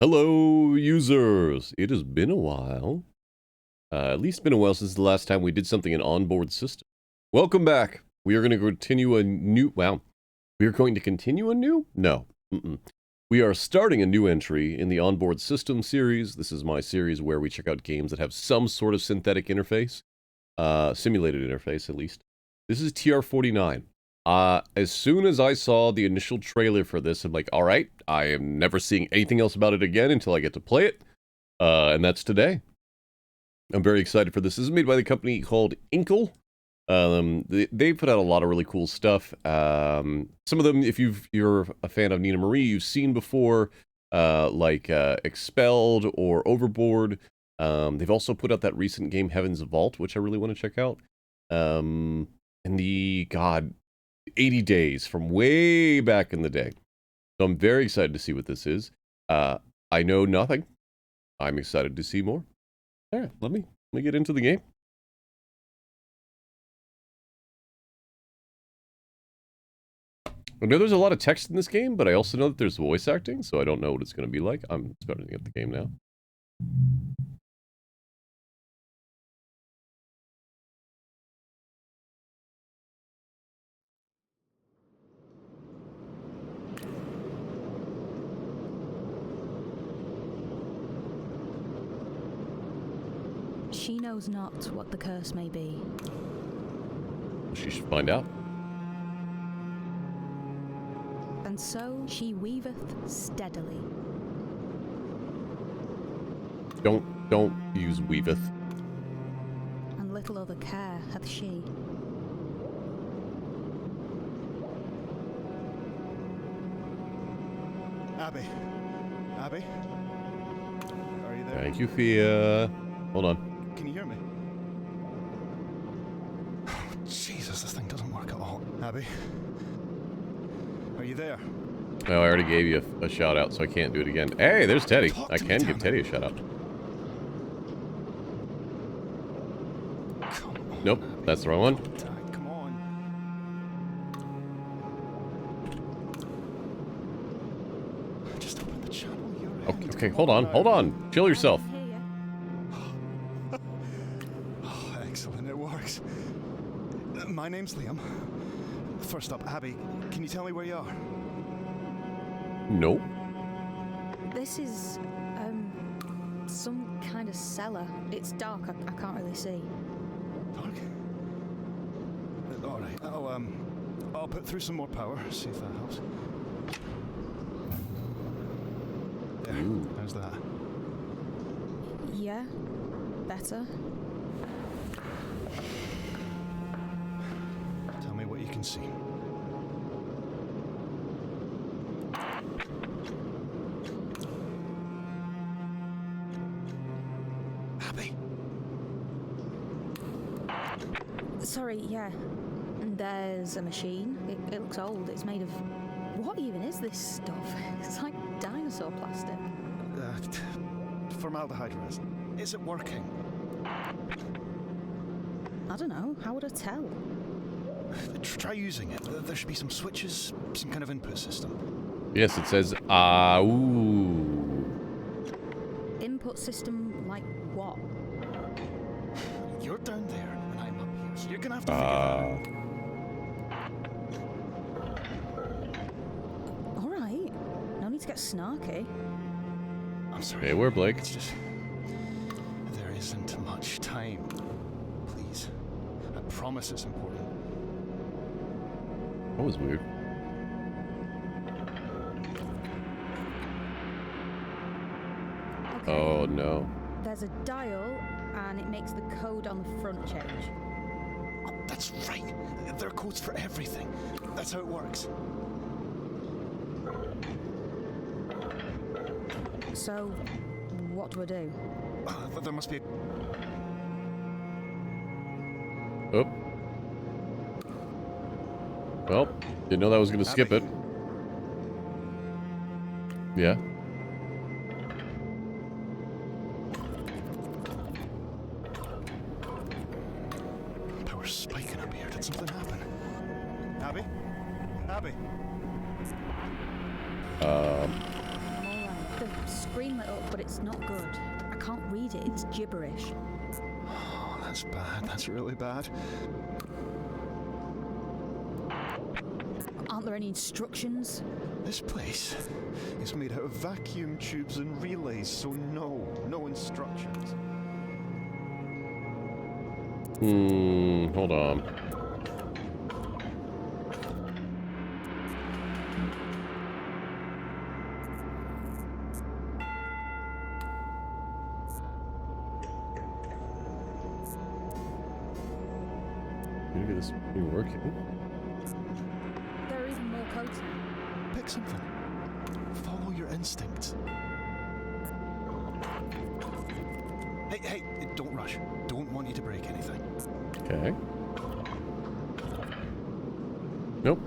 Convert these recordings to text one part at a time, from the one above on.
Hello, users! It has been a while. At least been a while since the last time we did something in Onboard system. Welcome back! We are going to continue a new... Wow. We are going to continue a new? No. We are starting a new entry in the Onboard system series. This is my series where we check out games that have some sort of synthetic interface. Simulated interface, at least. This is TR-49. As soon as I saw the initial trailer for this, I'm like, alright, I am never seeing anything else about it again until I get to play it. And that's today. I'm very excited for this. This is made by the company called Inkle. They put out a lot of really cool stuff. Some of them, if you're a fan of Nina Marie, you've seen before, like Expelled or Overboard. They've also put out that recent game Heaven's Vault, which I really want to check out. And the, God, 80 Days from way back in the day. So I'm very excited to see what this is. I know nothing. I'm excited to see more. All right, let me get into the game. I know there's a lot of text in this game, but I also know that there's voice acting, so I don't know what it's going to be like. I'm starting up the game now. She knows not what the curse may be. She should find out. And so she weaveth steadily. Don't use weaveth. And little other care hath she. Abby? Abby? Are you there? Thank you, Fia. Hold on. Can you hear me? Oh, Jesus, this thing doesn't work at all. Abby? Are you there? No, I already gave you a shout out, so I can't do it again. Hey, there's Teddy. I can give Teddy a shout out. Nope, that's the wrong one. Dad, come on. Just open the channel. Okay, hold on. Chill yourself. Oh, excellent, it works. My name's Liam. First up, Abby, can you tell me where you are? Nope. This is, some kind of cellar. It's dark, I can't really see. Dark? Alright, I'll put through some more power, see if that helps. There, how's that? Yeah, better. Tell me what you can see. Abby? Sorry, yeah. There's a machine. It looks old. It's made of... What even is this stuff? It's like dinosaur plastic. Formaldehyde resin. Is it working? I don't know. How would I tell? Try using it. There should be some switches, some kind of input system. Yes, it says, ooh. Input system like what? You're down there, and I'm up here, so you're gonna have to figure that out. Alright. No need to get snarky. I'm sorry. Hey, where, Blake? It's just... There isn't much time. Please. I promise it's important. That was weird. Okay. Oh, no. There's a dial, and it makes the code on the front change. Oh, that's right. There are codes for everything. That's how it works. So, what do I do? There must be a... Oh. Well, didn't know that was going to skip it. Yeah. Power's spiking up here. Did something happen? Abby? Abby? I'm alright. The screen lit up, but it's not good. I can't read it. It's gibberish. Oh, that's bad. That's really bad. Aren't there any instructions? This place is made out of vacuum tubes and relays, so no instructions. Hold on. Maybe this will be working. There are even more codes now. Pick something. Follow your instincts. Hey, don't rush. Don't want you to break anything. Okay. Nope.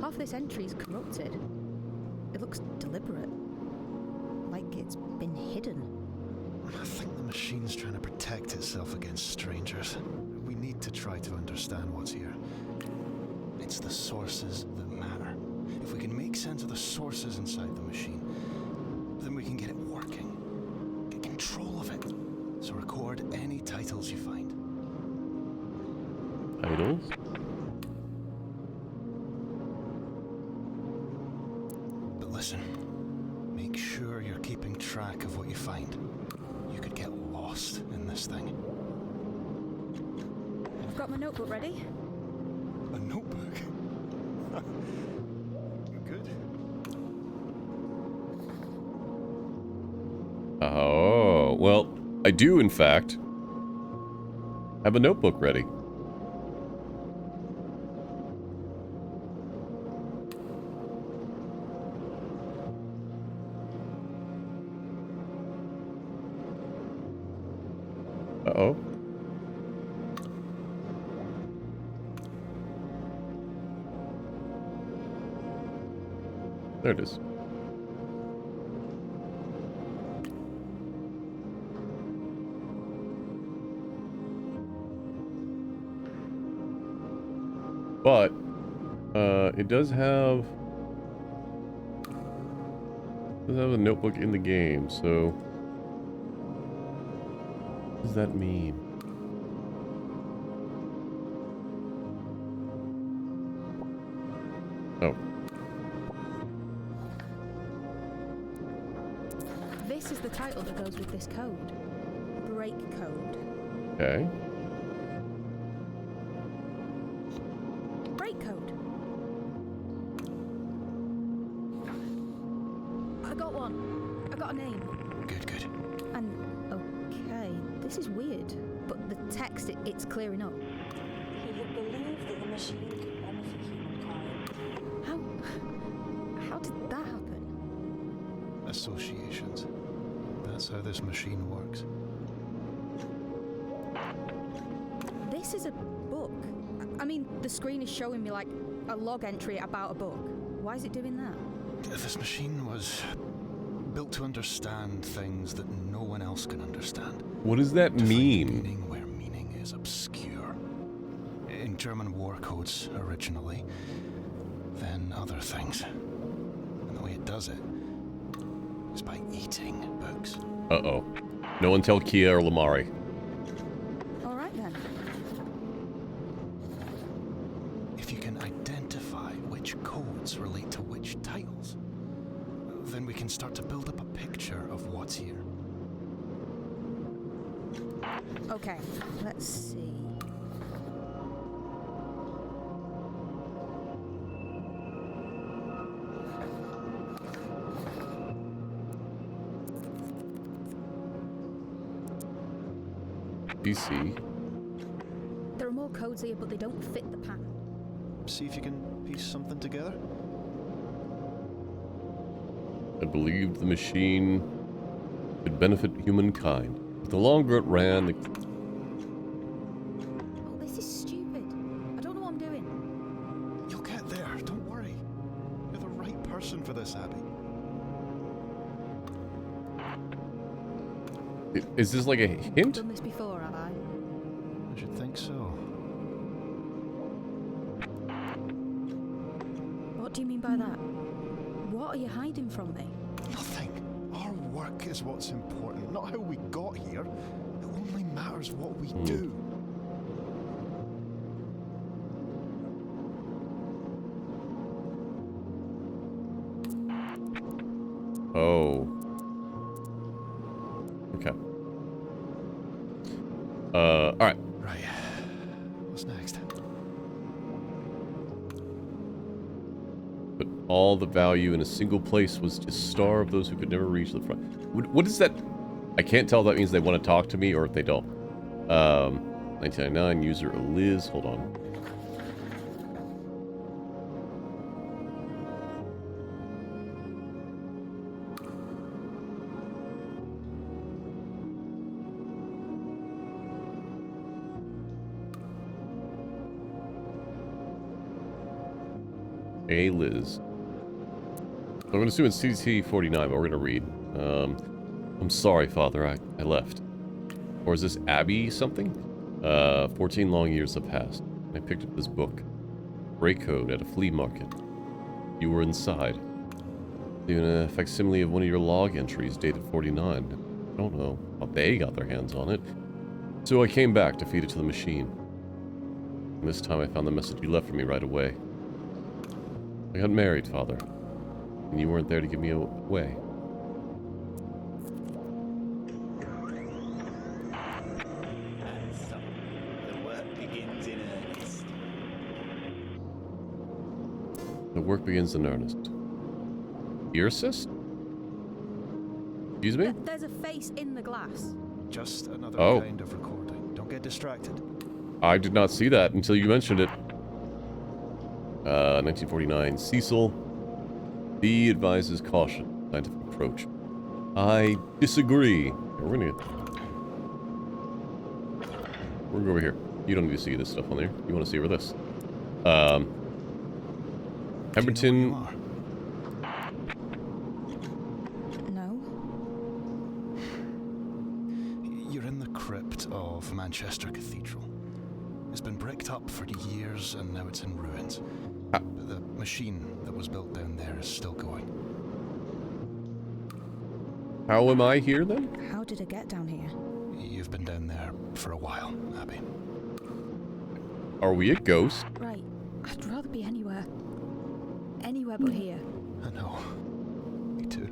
Half this entry is corrupted. It looks deliberate. Like it's been hidden. I think the machine's trying to protect itself against strangers. We need to try to understand what's here. It's the sources that matter. If we can make sense of the sources inside the machine, then we can get it working. Get control of it. So record any titles you find. Titles? But listen, make sure you're keeping track of what you find. You could get lost in this thing. I've got my notebook ready. A notebook? Good. Oh, well, I do, in fact, have a notebook ready. Uh-oh. There it is. But, it does have a notebook in the game, so what does that mean? Oh. This is the title that goes with this code. Break code. Okay. Break code. I got one. I got a name. Good. And, okay, this is weird, but the text, it's clearing up. He had believed that the machine could benefit humankind. How did that happen? Associations. That's how this machine works. This is a book. I mean, the screen is showing me like a log entry about a book. Why is it doing that? This machine was built to understand things that no one else can understand. What does that To find mean? meaning where meaning is obscure. In German war codes originally, then other things. And the way it does it is by eating books. Uh-oh. No one tell Kia or Lamari. All right then. If you can identify which codes relate to which titles, then we can start to build up a picture of what's here. Okay, let's see. DC. There are more codes here, but they don't fit the pattern. See if you can piece something together. I believed the machine could benefit humankind. But the longer it ran, the... Oh, this is stupid. I don't know what I'm doing. You'll get there, don't worry. You're the right person for this, Abby. Is this like a I've hint? done this before, have I? I should think so. What do you mean by that? What are you hiding from me? Nothing. Our work is what's important, not how we got here. It only matters what we do. Oh. Okay. Alright. Right. What's next? But all the value in a single place was to starve those who could never reach the front. What is that? I can't tell if that means they want to talk to me or if they don't. 1999, user Liz. Hold on. Hey, Liz. I'm going to assume it's TR-49, but we're going to read. I'm sorry, Father, I left. Or is this Abby something? 14 long years have passed. I picked up this book. Break code at a flea market. You were inside. Even a facsimile of one of your log entries dated 49. I don't know how they got their hands on it. So I came back to feed it to the machine. And this time I found the message you left for me right away. I got married, Father, and you weren't there to give me away. So, the work begins in earnest. The work begins in earnest. Ear assist? Excuse me? There's a face in the glass. Just another Oh. kind of recording. Don't get distracted. I did not see that until you mentioned it. 1949, Cecil. B advises caution. Scientific approach. I disagree. We're gonna go over here. You don't need to see this stuff on there. You want to see over this. Pemberton. Do you know where No. you are? You're in the crypt of Manchester Cathedral. It's been bricked up for years and now it's in ruins. But the machine that was built down there is still going. How am I here then? How did it get down here? You've been down there for a while, Abby. Are we a ghost? Right. I'd rather be anywhere. Anywhere but here. I know. Me too.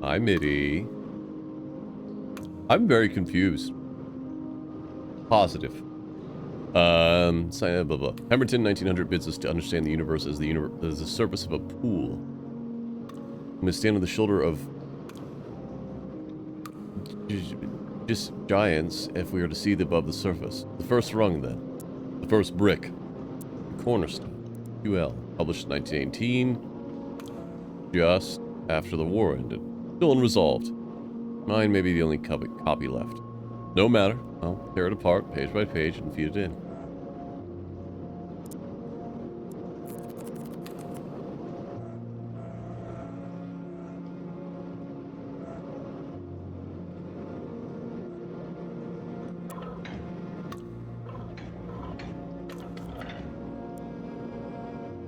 Hi, Mitty. I'm very confused. Positive. Blah, blah. Pemberton, 1900 bids us to understand the universe as the surface of a pool. We must stand on the shoulder of just giants if we are to see above the surface. The first rung, then. The first brick. The cornerstone. QL. Published 1918. Just after the war ended. Still unresolved. Mine may be the only copy left. No matter. I'll tear it apart, page by page, and feed it in.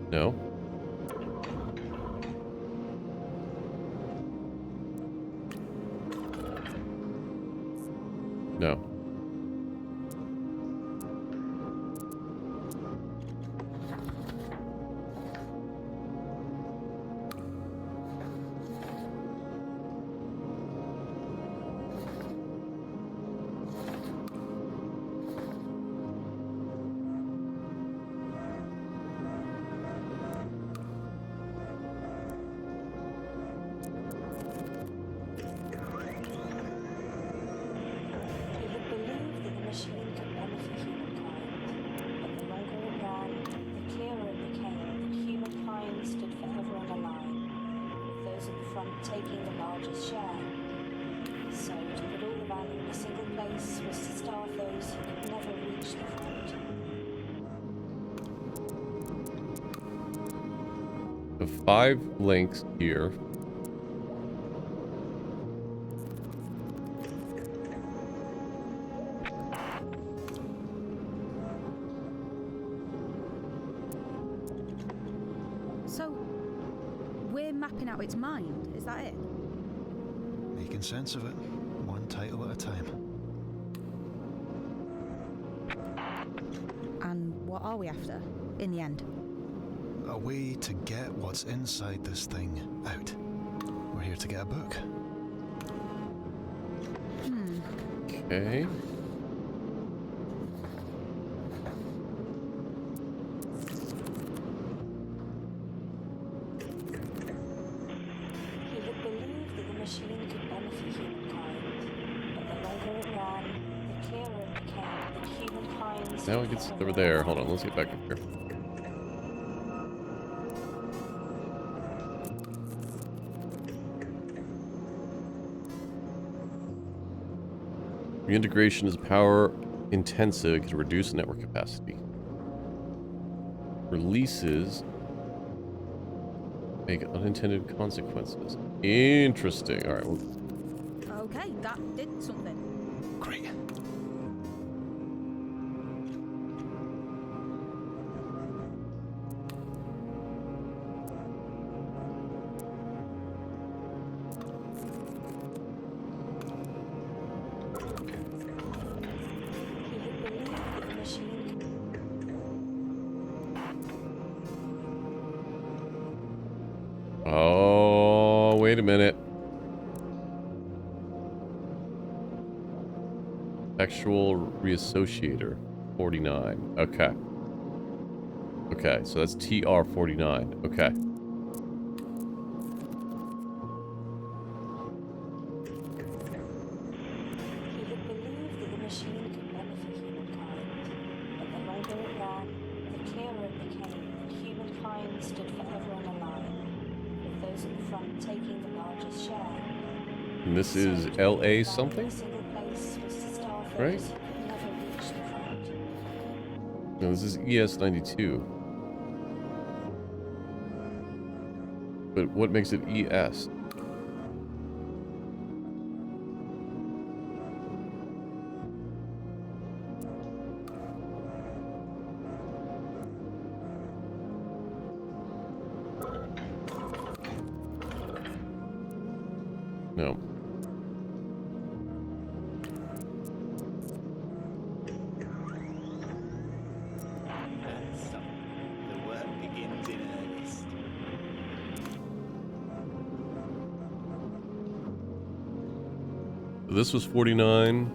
No? No. He had believed that the machine could benefit humankind, but the longer it ran, the clearer it became that humankind stood forever on the line, with those at the front taking the largest share. So, to put all the value in a single place was to starve those who could never reach the front. The 5 links here mapping out its mind. Is that it? Making sense of it, one title at a time. And what are we after, in the end? A way to get what's inside this thing out. We're here to get a book. Okay. He had believed that the machine could benefit humankind, but the longer it ran, the clearer it became that humankind Now it gets over there. Hold on, let's get back up here. Reintegration is power intensive. It can reduce network capacity. Releases make unintended consequences. Interesting. All right. Well, Okay, that did something. Great. He had believed that the machine oh, wait a minute. Sexual reassociator 49. Okay. Okay, so that's TR-49. Okay. He had believed that the machine could benefit humankind, but the longer it ran, the clearer it became that humankind stood forever on a line, with those at the front taking the largest share. And this is So, LA a something? single place was to starfish Right? who could never reach the front. No, this is ES-92. But what makes it ES? No. And so, the work begins in earnest. This was 49.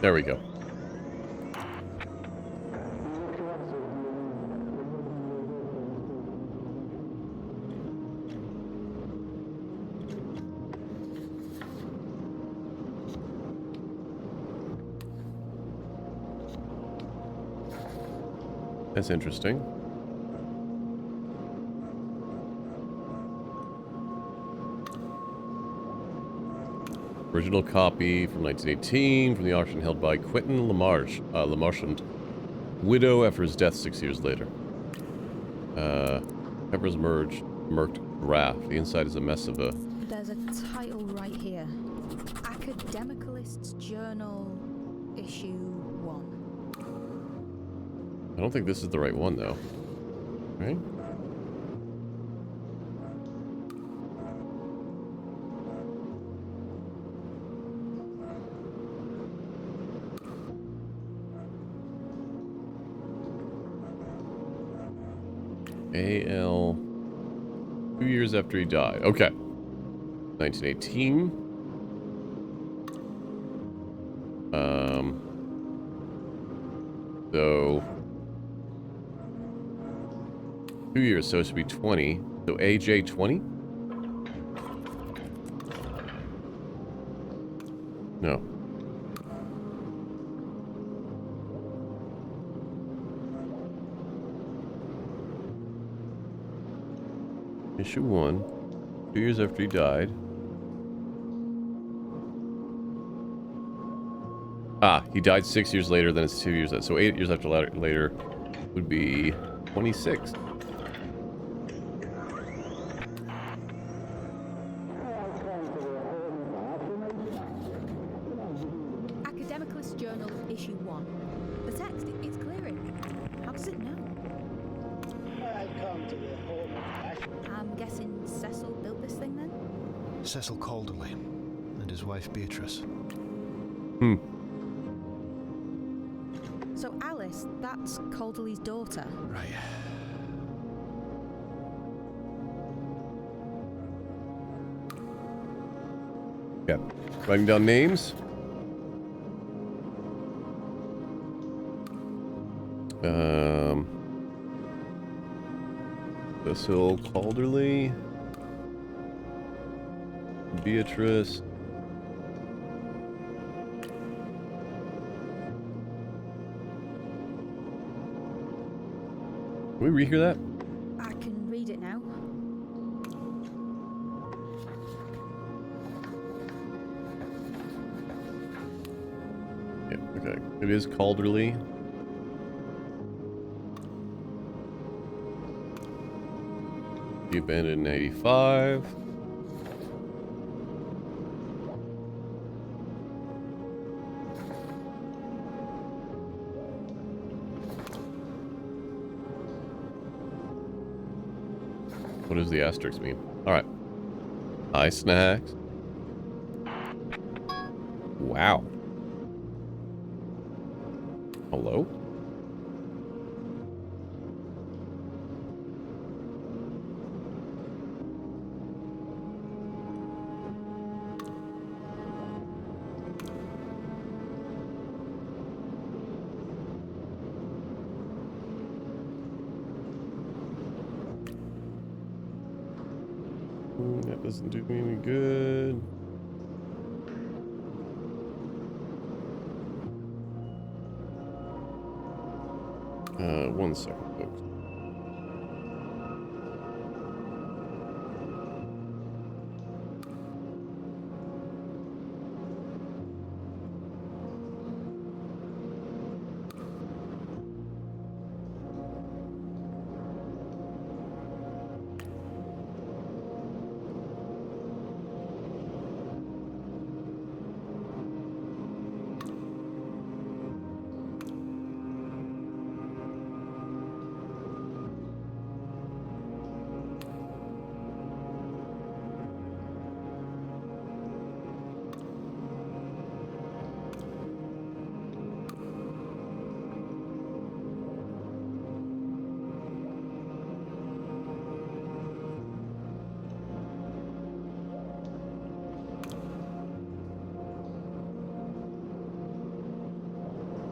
There we go. That's interesting. Original copy from 1918 from the auction held by Quentin Lamarchand, widow after his death 6 years later. Pepper's murked graph. The inside is a mess of a... There's a title right here. Academicalist's Journal, Issue 1. I don't think this is the right one, though. Right? AL... 2 years after he died. Okay. 1918. So... 2 years, so it should be 20. So AJ 20? No. Issue 1. 2 years after he died. Ah, he died 6 years later, then it's 2 years. So 8 years after later would be 26. Cecil Calderley and his wife Beatrice. Hmm. So Alice, that's Calderley's daughter. Right. Yeah. Writing down names. Cecil Calderley. Beatrice. Can we rehear that? I can read it now. Yeah, okay. It is Calderley. He abandoned in 85. What does the asterisk mean? Alright. High snacks. Wow. Hello? That doesn't do me any good. One second, folks.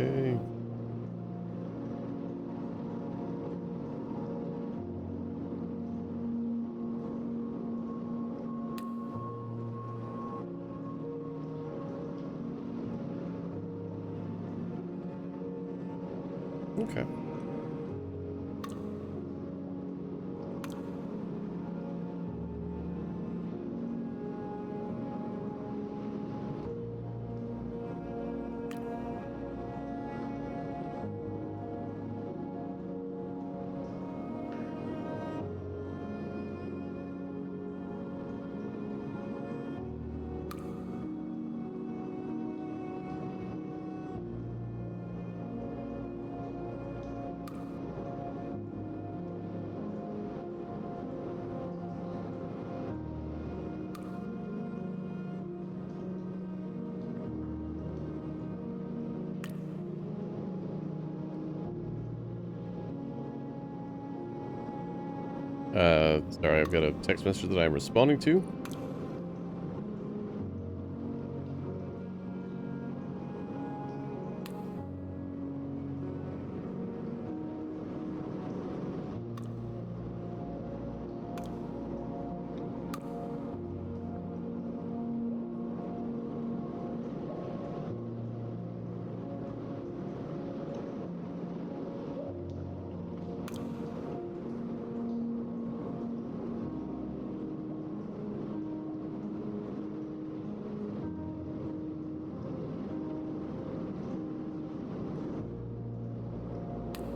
Okay. Okay. Sorry, I've got a text message that I'm responding to.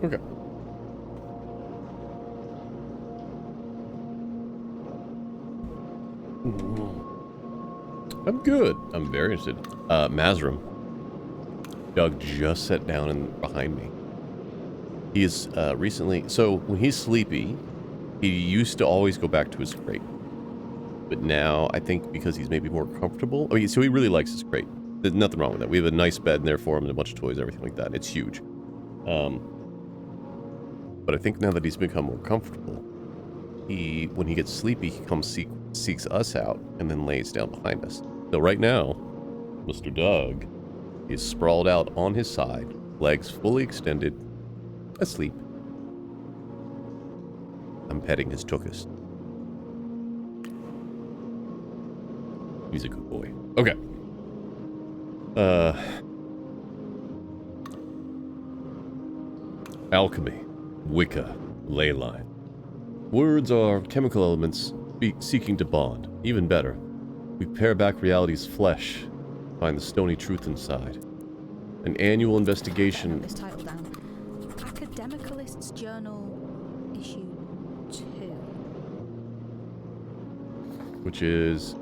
Okay. I'm good. I'm very interested. Mazrim. Doug just sat down and behind me. He is recently... So, when he's sleepy, he used to always go back to his crate. But now, I think because he's maybe more comfortable. I mean, so he really likes his crate. There's nothing wrong with that. We have a nice bed in there for him and a bunch of toys, everything like that. It's huge. But I think now that he's become more comfortable, when he gets sleepy, he comes seeks us out and then lays down behind us. So right now, Mr. Doug is sprawled out on his side, legs fully extended, asleep. I'm petting his tuchus. He's a good boy. Okay. Alchemy, Wicca, ley line. Words are chemical elements seeking to bond. Even better, we pare back reality's flesh, find the stony truth inside. An annual investigation. This title down. Academicalist's Journal, issue 2. Which is.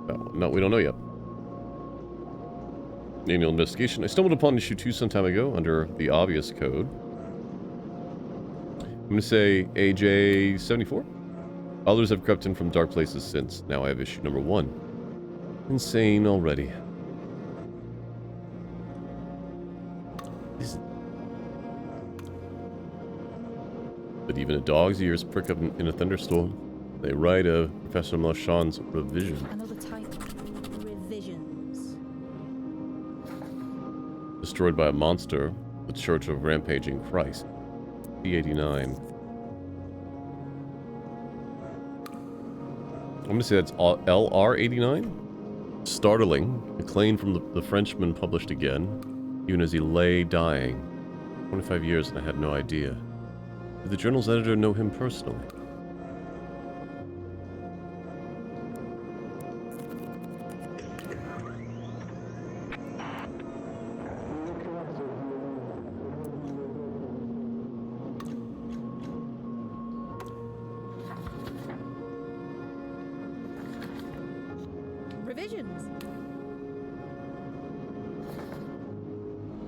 Oh, no, we don't know yet. Annual investigation. I stumbled upon issue 2 some time ago under the obvious code. I'm going to say AJ 74. Others have crept in from dark places since. Now I have issue number 1. Insane already. But even a dog's ears prick up in a thunderstorm. They write of Professor Marchand's revision. Another type. Revisions. Destroyed by a monster, the Church of Rampaging Christ. P89. I'm going to say that's LR89. Startling. A claim from the Frenchman published again, even as he lay dying. 25 years and I had no idea. Did the journal's editor know him personally? Revisions.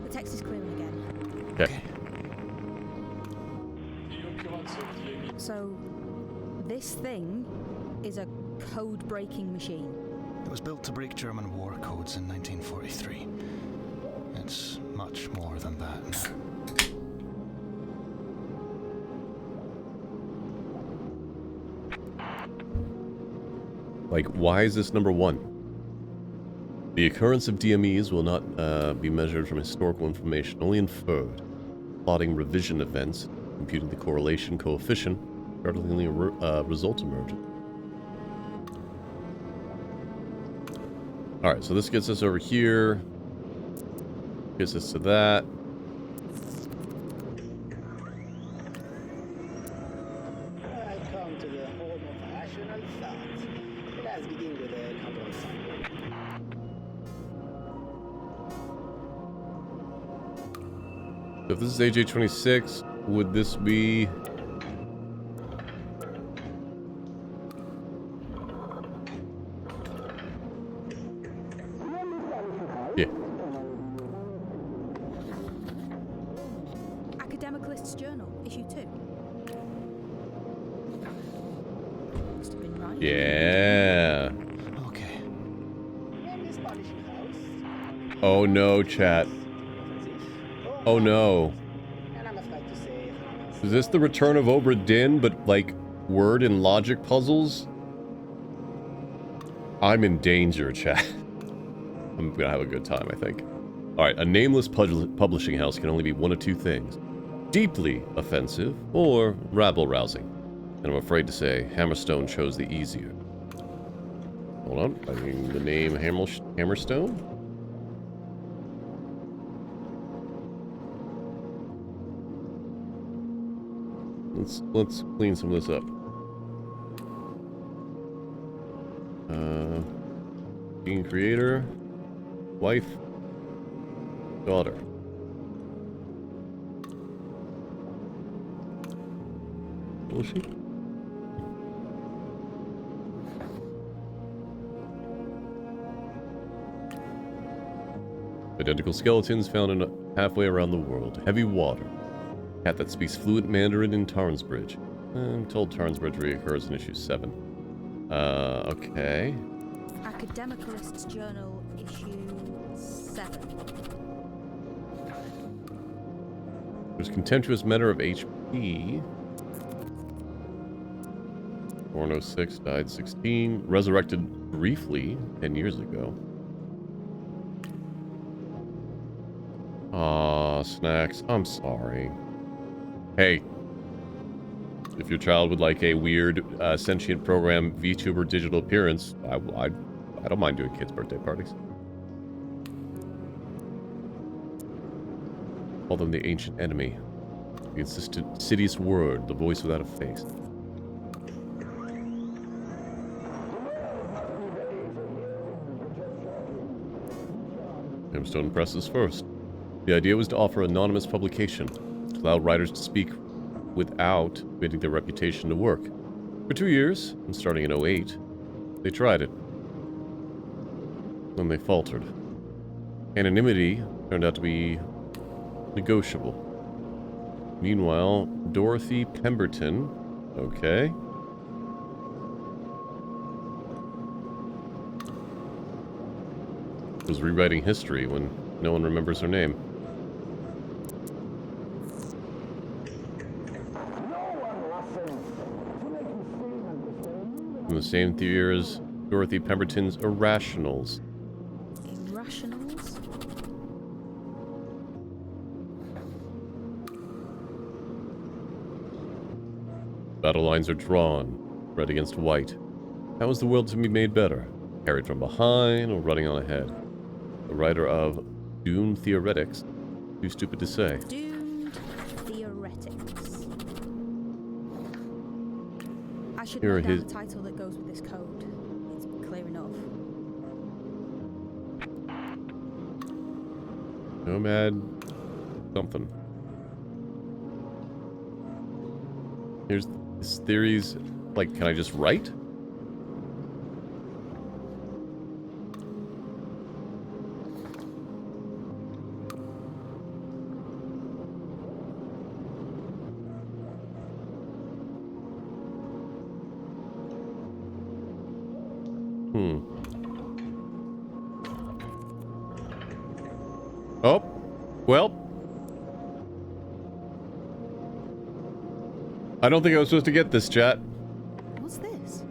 The text is clearing again. Okay. So, this thing is a code-breaking machine. It was built to break German war codes in 1943. It's much more than that now. Like, why is this number 1? The occurrence of DMEs will not be measured from historical information, only inferred. Plotting revision events, computing the correlation coefficient, startlingly result emergent. Alright, so this gets us over here. Gets us to that. Welcome to the home of rational thought. Let's begin with a couple of samples. So if this is AJ26, would this be... Yeah. Academicalist's Journal, issue 2. Must have been right. Yeah. Okay. In this polishing house. Oh no, chat. Oh no. And I'm afraid to say, Is this the return of Obra Dinn, but like word and logic puzzles? I'm in danger, chat. I'm gonna have a good time, I think. Alright, a nameless publishing house can only be one of two things. Deeply offensive, or rabble-rousing. And I'm afraid to say, Hammerstone chose the easier. Hold on, I mean the name Hammerstone? Let's clean some of this up. Being creator, wife, daughter. Who is she? Identical skeletons found in halfway around the world. Heavy water. Cat that speaks fluent Mandarin in Tarnsbridge. I'm told Tarnsbridge reoccurs in issue 7. Okay. Academicalist's Journal, issue 7. There's contemptuous matter of HP. 406 died 16. Resurrected briefly 10 years ago. Aw, Snacks. I'm sorry. Hey. If your child would like a weird, sentient program VTuber digital appearance, I don't mind doing kids' birthday parties. Call them the ancient enemy. The insistent, insidious word, the voice without a face. Tombstone Presses first. The idea was to offer anonymous publication, to allow writers to speak without committing their reputation to work. For 2 years, and starting in 08, they tried it. Then they faltered. Anonymity turned out to be negotiable. Meanwhile, Dorothy Pemberton, okay, was rewriting history when no one remembers her name. From the same year as Dorothy Pemberton's Irrationals. Irrationals? Battle lines are drawn, red against white. How is the world to be made better? Carried from behind or running on ahead? The writer of Doomed Theoretics, too stupid to say. Doomed Theoretics. I should Here are note down his- the title that goes with this code. It's clear enough. Nomad something. Here's his theories. Like, can I just write? Oh, well. I don't think I was supposed to get this, chat. What's this?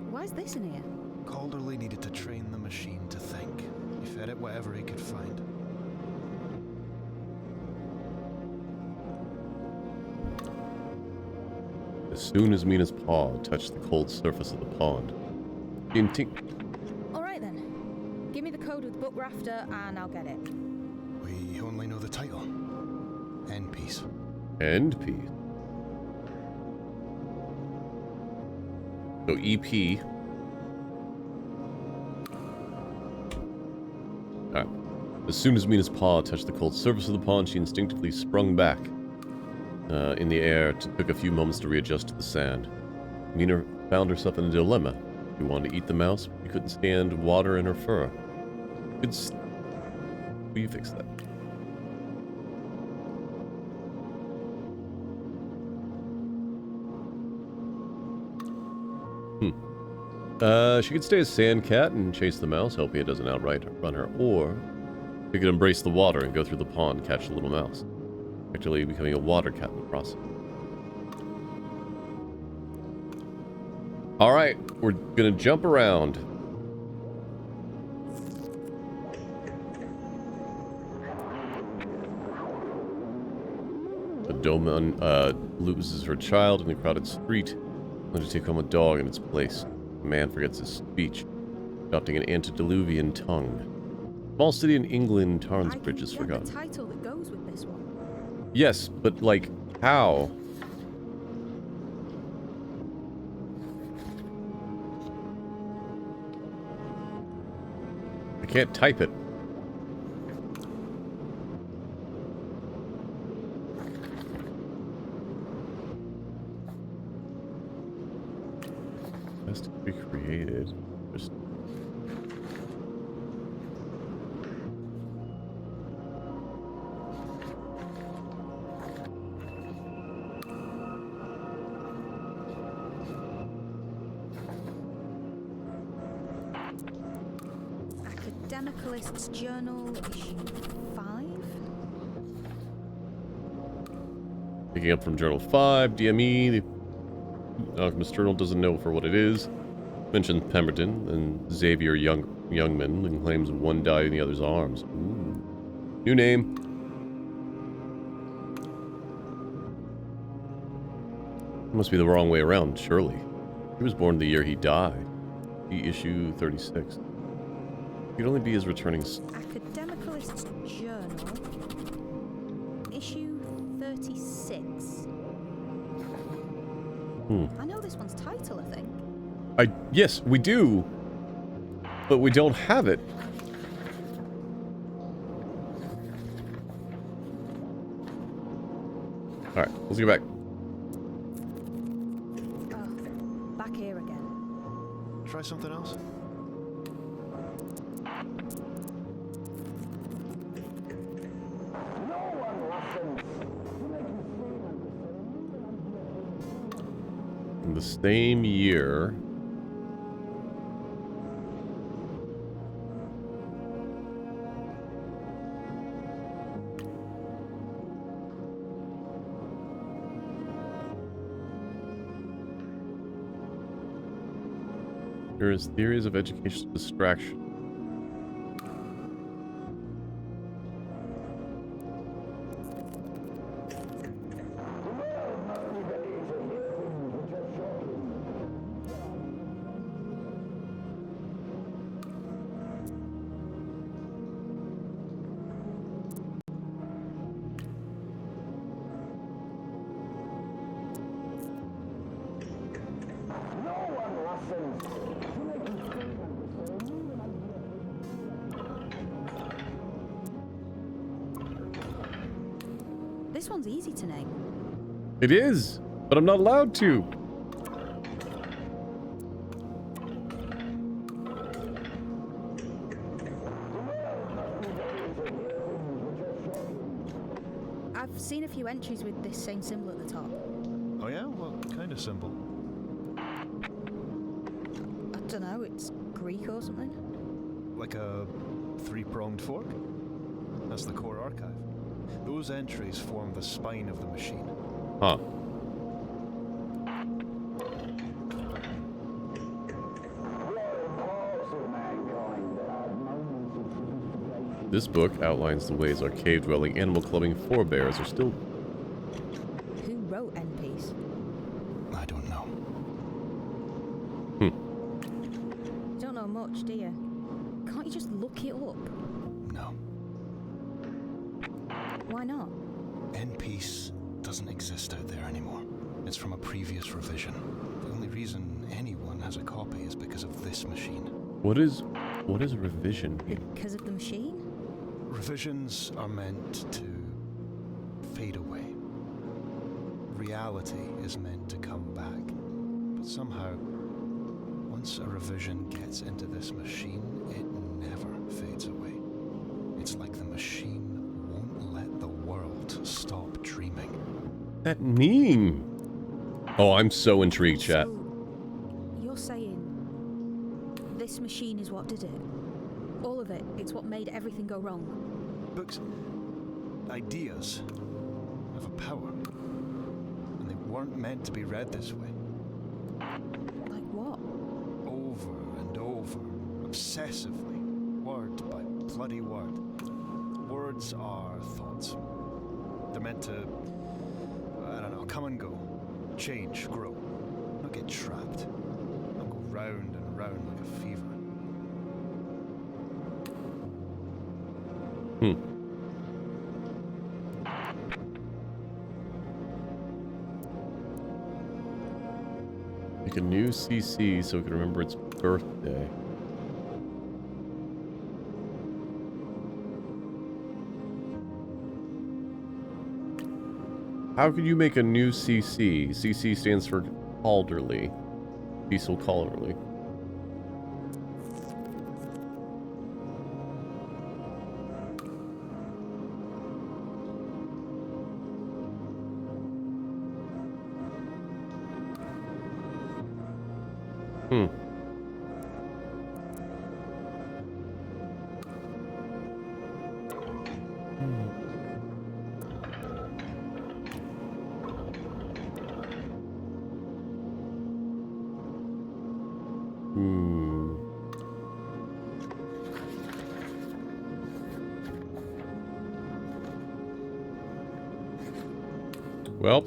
Why is this in here? Calderly needed to train the machine to think. He fed it whatever he could find. As soon as Mina's paw touched the cold surface of the pond, Alright then. Give me the code with the book rafter and I'll get it. We only know the title. End piece. End piece. So EP. Alright. As soon as Mina's paw touched the cold surface of the pond, she instinctively sprung back in the air. It took a few moments to readjust to the sand. Mina found herself in a dilemma. She wanted to eat the mouse, but she couldn't stand water in her fur. Will you fix that? She could stay a sand cat and chase the mouse, hoping it doesn't outright run her, or she could embrace the water and go through the pond, catch the little mouse, actually becoming a water cat in the process. Alright, we're gonna jump around. The Doman loses her child in a crowded street, and to take home a dog in its place. The man forgets his speech, adopting an antediluvian tongue. Small city in England, Tarnsbridge is forgotten. The title that goes with this one. Yes, but like, how? I can't type it. Has to be created. Just Academicalist's Journal, issue 5. Picking up from Journal 5, DME. The Alchemist Journal doesn't know for what it is. Mentions Pemberton and Xavier Youngman and claims one died in the other's arms. Ooh. New name. Must be the wrong way around, surely. He was born the year he died. Issue 36. He'd only be his returning... Academicalist's Journal, issue 36. I know this one's title, I think. Yes, we do. But we don't have it. Alright, let's get back. Oh, back here again. Try something else? In the same year... There is theories of educational distraction. This one's easy to name. It is, but I'm not allowed to. I've seen a few entries with this same symbol at the top. Oh yeah? What kind of symbol? I don't know, it's Greek or something. Like a three-pronged fork? That's the core archive. Those entries form the spine of the machine. Huh. This book outlines the ways our cave-dwelling, animal-clubbing forebears are still... Who wrote NPs? I don't know. You don't know much, do you? Can't you just look it up? No. Why not? N-Piece doesn't exist out there anymore. It's from a previous revision. The only reason anyone has a copy is because of this machine. What is a revision mean? Because of the machine? Revisions are meant to fade away. Reality is meant to come back. But somehow, once a revision gets into this machine, it never fades away. It's like the machine won't let the world stop dreaming. That mean? Oh, I'm so intrigued, chat. So, you're saying this machine is what did it? All of it. It's what made everything go wrong. Books, ideas, have a power. And they weren't meant to be read this way. Like what? Over and over, obsessively, word by bloody word. Words are thoughts. They're meant to, I don't know, come and go, change, grow, not get trapped, not go round and round like a fever. Make a new CC so we can remember its birthday. How could you make a new CC? CC stands for Calderly. Cecil Calderly. Well.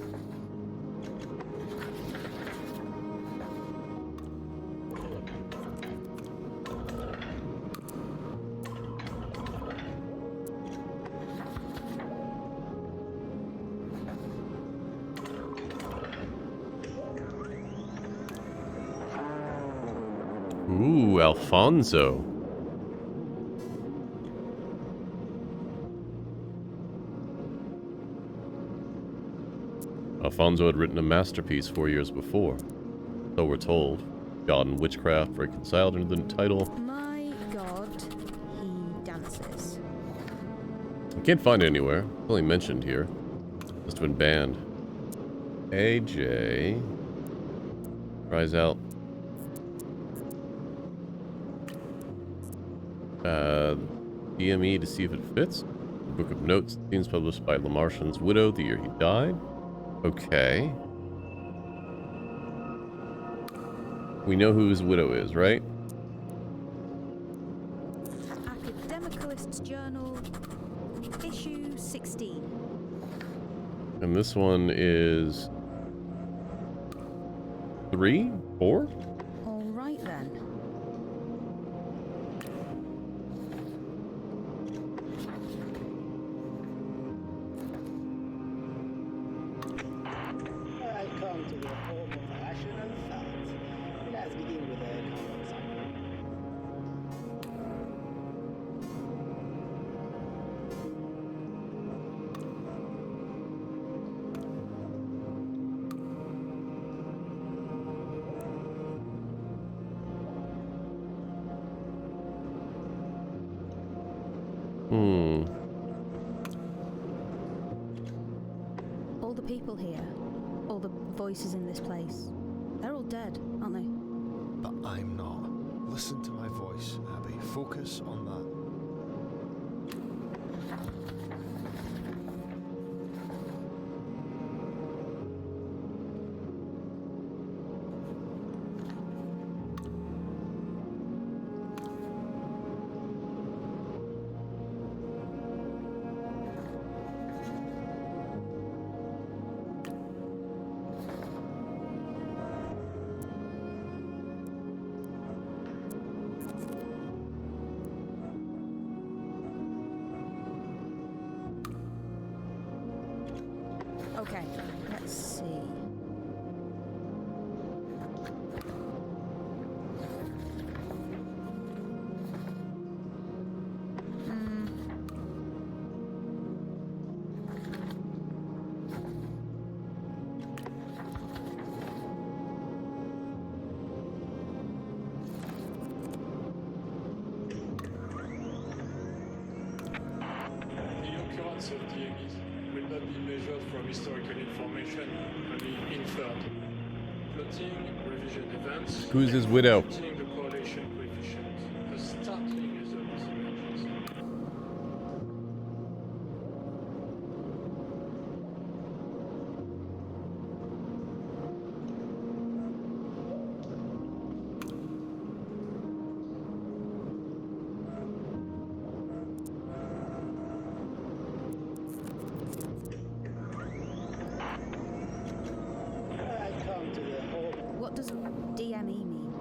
Ooh, Alfonso. Alfonso had written a masterpiece 4 years before, so we're told. God and Witchcraft reconciled under the title. My god, he dances. I can't find it anywhere. It's only mentioned here. Must have been banned. AJ tries out DME to see if it fits. The Book of Notes, themes published by Lamartian's widow the year he died. Okay. We know who his widow is, right? Academicalist's Journal, issue 16. And this one is 3? 4? All right then. Welcome to the home of rational thought. Let's begin with a common summary. All the people here, all the voices in this place, they're all dead, aren't they? But I'm not. Listen to my voice, Abby. Focus on that. Okay, let's see. The occurrence of DMEs will not be measured from historical information, only inferred. Plotting revision events. Who's his widow? Using the correlation coefficient. A startling result emerges. Welcome to the home. What does DME mean?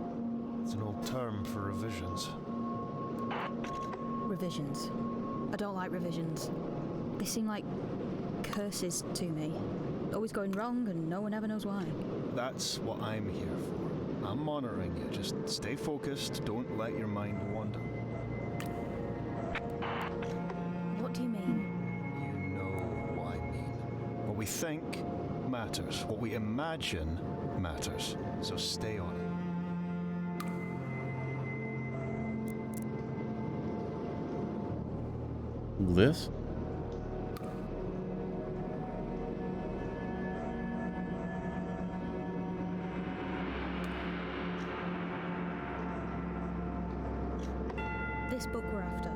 It's an old term for revisions. Revisions. I don't like revisions. They seem like curses to me. Always going wrong and no one ever knows why. That's what I'm here for. I'm monitoring you. Just stay focused. Don't let your mind wander. What do you mean? You know what I mean. What we think matters. What we imagine matters. So stay on it. This? This book we're after.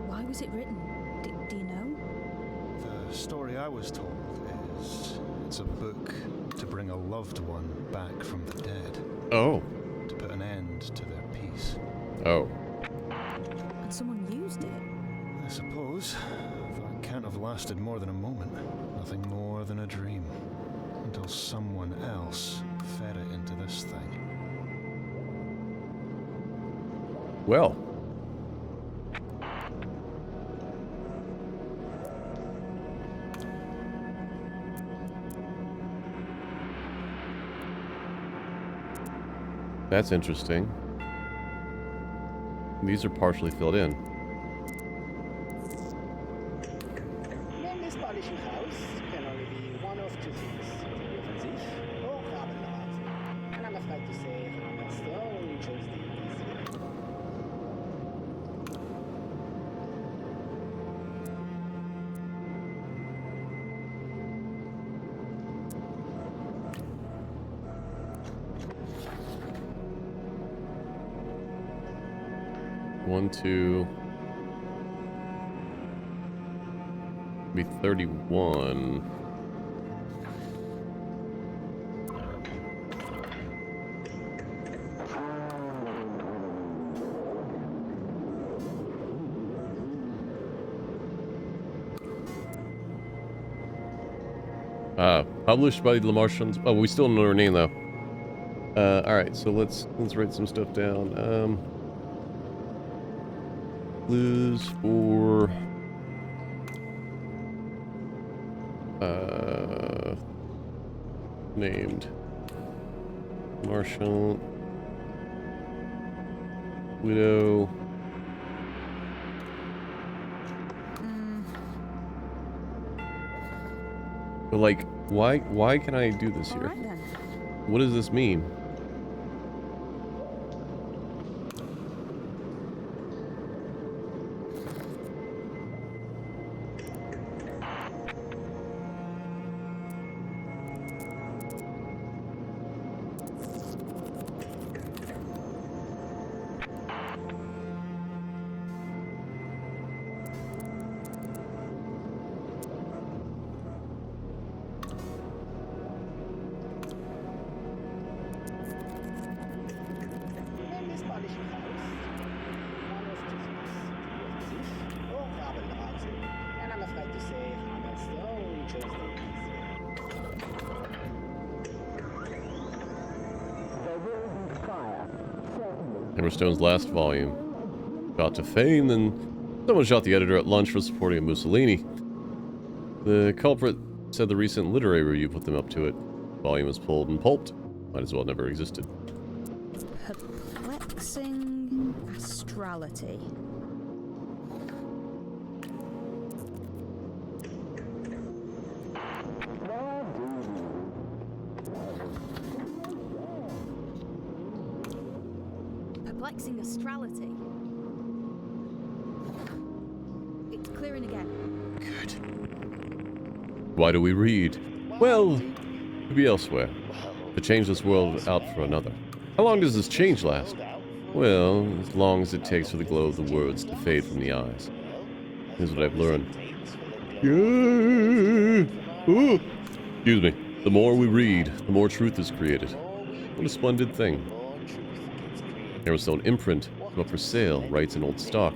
Why was it written? Do you know? The story I was told is it's a book to bring a loved one back from the dead, Oh. to put an end to their peace. Oh. And someone used it. I suppose, though it can't have lasted more than a moment. Nothing more than a dream. Well, someone else fed it into this thing. Well. That's interesting. These are partially filled in. In this polishing house can only be one of two things. Offensive or Rabenlasen. And I'm afraid to say Hammerstone chose the easier. One, two. Be 31. Published by the Martians. Oh, we still don't know her name though. All right, so let's write some stuff down. Clues for named Marshall Widow. But like, why can I do this here? Alright then. What does this mean? In this polishing house, one of two things. Offensive or Rabenlasen. And I'm afraid to say Hammerstone chose the easier. Hammerstone's last volume. Shot to fame, then someone shot the editor at lunch for supporting Mussolini. The culprit said the recent literary review put them up to it. Volume was pulled and pulped. Might as well never existed. Perplexing astrality. Perplexing astrality. It's clearing again. Good. Why do we read? Well, to be elsewhere. To change this world out for another. How long does this change last? Well, as long as it takes for the glow of the words to fade from the eyes. Here's what I've learned. Ooh. Excuse me. The more we read, the more truth is created. What a splendid thing. Hammerstone imprint, up for sale, writes in old stock.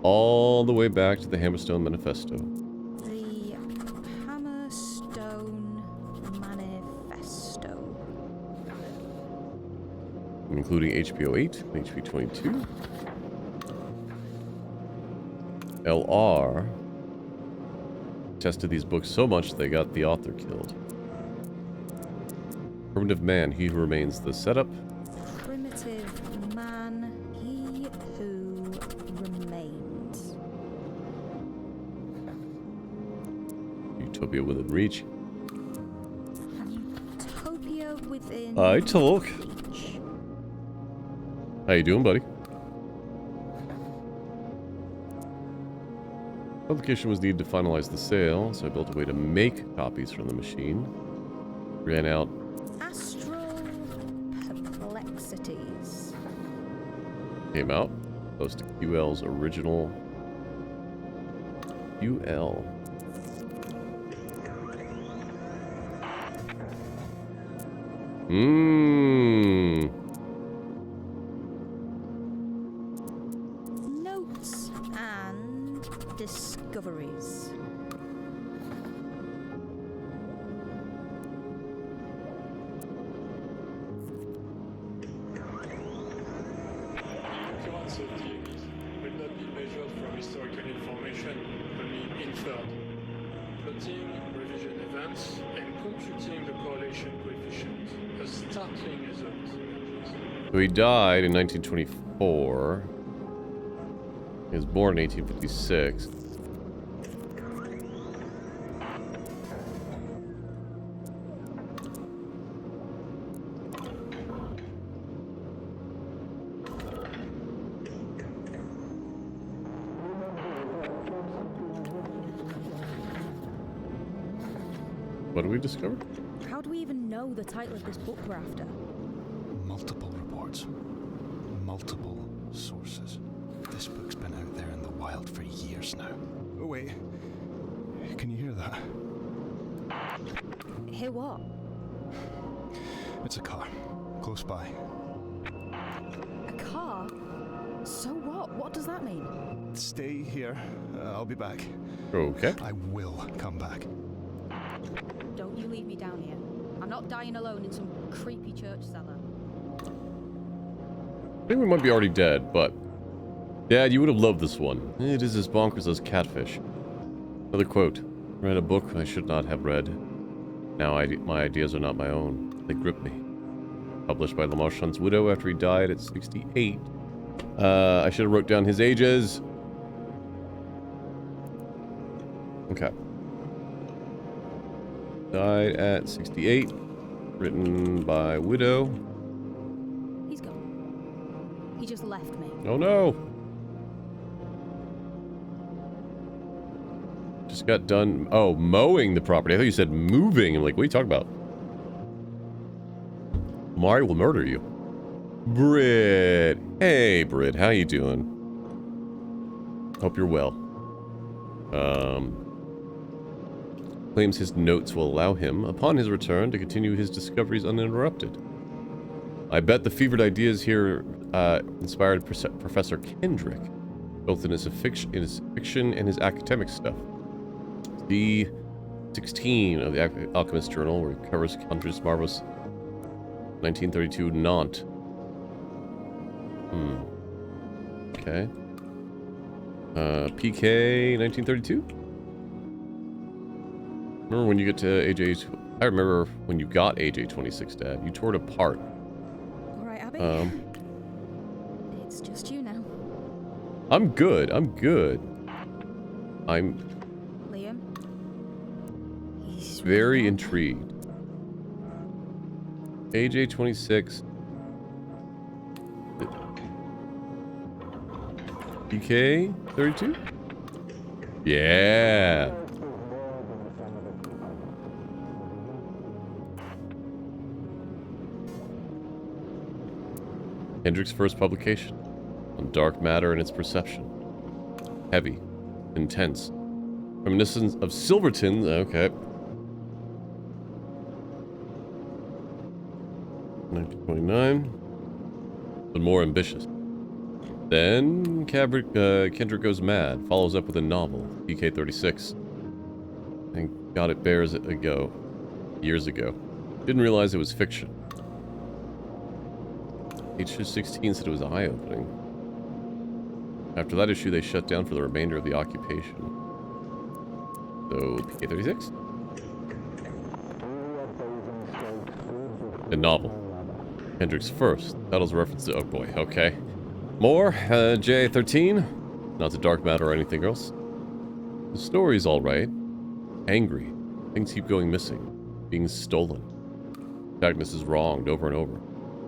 All the way back to the Hammerstone Manifesto. The Hammerstone Manifesto. Including HBO 8, HP 22. LR tested these books so much they got the author killed. Primitive man, he who remains the setup. Primitive man, he who remains. Utopia within reach. Utopia within I talk. reach. How you doing, buddy? Publication was needed to finalize the sale, so I built a way to make copies from the machine. Ran out. Astral perplexities. Came out. Close to QL's original. QL. Notes and discoveries. occurrence of DMEs will not be measured from historical information, only inferred. Plotting revision events and computing the correlation coefficient. A startling result. So he died in 1924. He was born in 1856. What do we discover? How do we even know the title of this book we're after? Multiple reports. Multiple sources. This book's been out there in the wild for years now. Oh, wait. Can you hear that? Hear what? It's a car. Close by. A car? So what? What does that mean? Stay here. I'll be back. Okay. I will come back. Don't you leave me down here. I'm not dying alone in some creepy church cellar. I think we might be already dead, but... Dad, you would have loved this one. It is as bonkers as Catfish. Another quote. Read a book I should not have read. Now my ideas are not my own. They grip me. Published by Lamarchand's widow after he died at 68. I should have wrote down his ages. Okay. Died at 68. Written by widow. He's gone. He just left me. Oh no! Just got done. Oh, mowing the property. I thought you said moving. I'm like, what are you talking about? Mari will murder you. Britt. Hey, Britt. How you doing? Hope you're well. Claims his notes will allow him, upon his return, to continue his discoveries uninterrupted. I bet the fevered ideas here inspired Professor Kendrick, both in his fiction and his academic stuff. The 16 of the Alchemist Journal, where he covers Condor's marvelous 1932 Nantes. Okay. PK 1932? Remember when you get to AJ... I remember when you got AJ-26, Dad. You tore it apart. Alright, Abby. It's just you now. I'm good. I'm good. I'm... Liam. He's very really intrigued. AJ-26. PK 32? Yeah. Hendrick's first publication on dark matter and its perception. Heavy, intense, reminiscent of Silverton. Okay. 1929, but more ambitious. Then Kendrick goes mad, follows up with a novel, PK-36. Thank God it bears it ago, years ago. Didn't realize it was fiction. Issue 16 said it was eye-opening. After that issue, they shut down for the remainder of the occupation. So, PK-36? A novel. Hendrick's first. Title's a reference to... Oh boy, okay. More, J13. Not to dark matter or anything else. The story's alright. Angry. Things keep going missing. Being stolen. Protagonist is wronged over and over.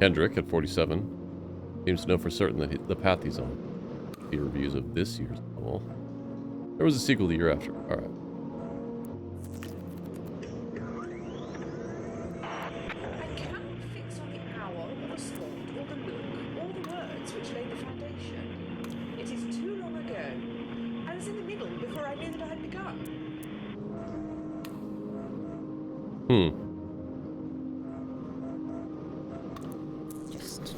Hendrick, at 47, seems to know for certain that the path he's on. See reviews of this year's novel. There was a sequel the year after. Alright. I cannot fix on the hour, or the spot, or the look, or the words which laid the foundation. It is too long ago. I was in the middle before I knew that I had begun. Just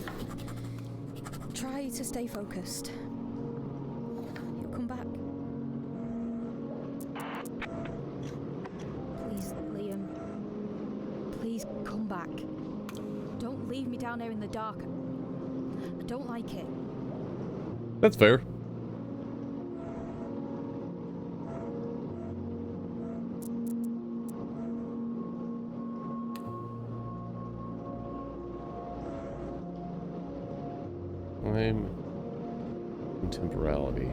try to stay focused. You'll come back. Please, Liam. Please come back. Don't leave me down there in the dark. I don't like it. That's fair. Time and temporality.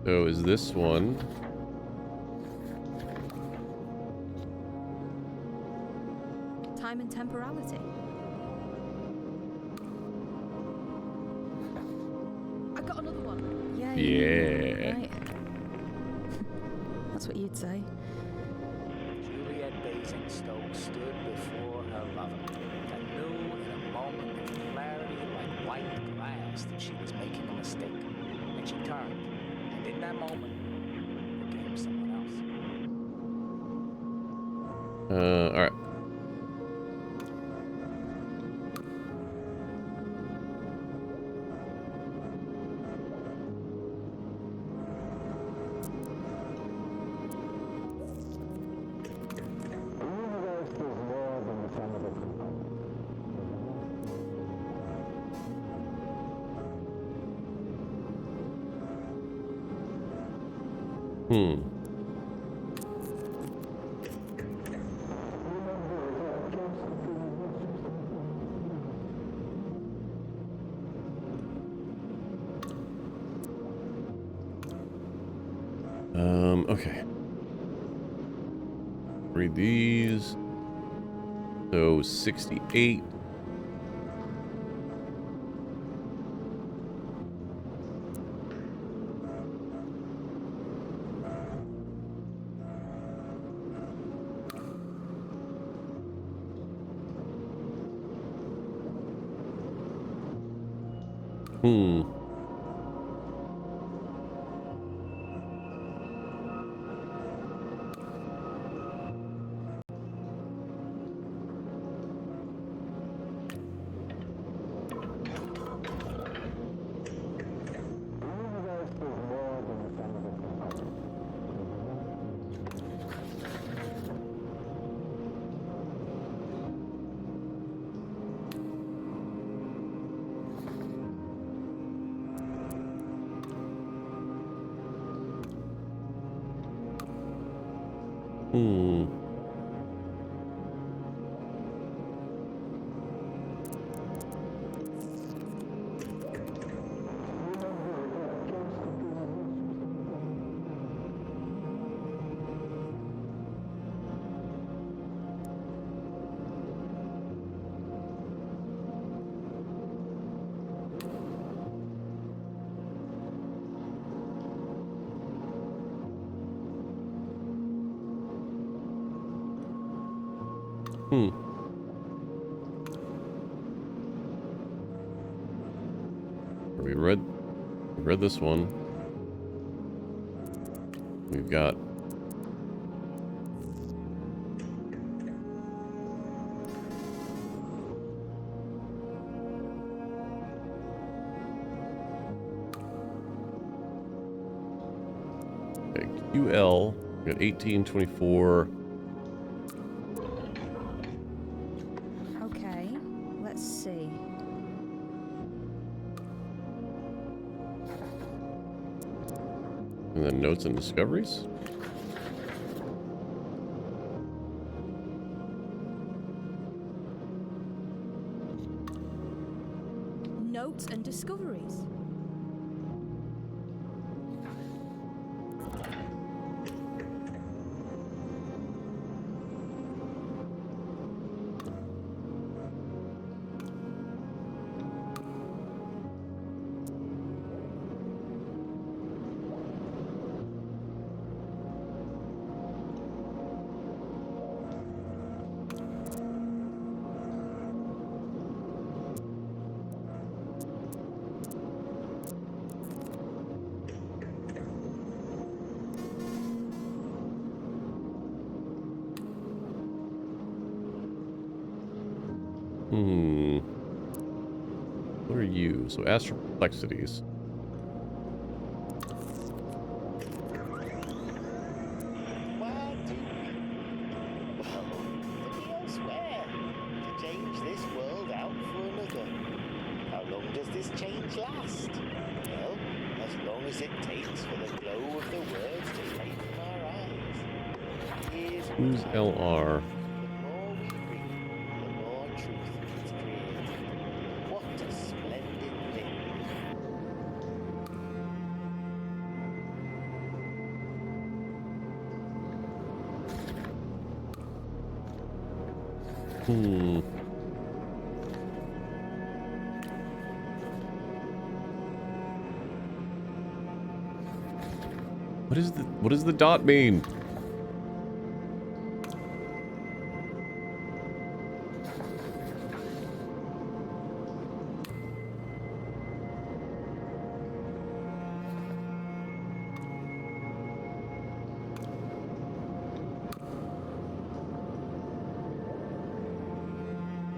So is this one? Time and temporality. I got another one. Yay. Yeah. Right. That's what you'd say. Juliet Basingstoke stood before her lover and knew in a moment of clarity like white glass that she was making a mistake. And she turned, and in that moment became someone else. All right. Okay. Read these. So 68. We read this one. We've got QL. We got 1824. Okay, let's see. And then notes and discoveries. Notes and discoveries. What are you? So astral perplexities. Why do we? Well, to be elsewhere. To change this world out for another. How long does this change last? Well, as long as it takes for the glow of the words to fade from our eyes. Here's Who's LR? the more we read, the more truth gets created. What a splendid thing. What does the dot mean?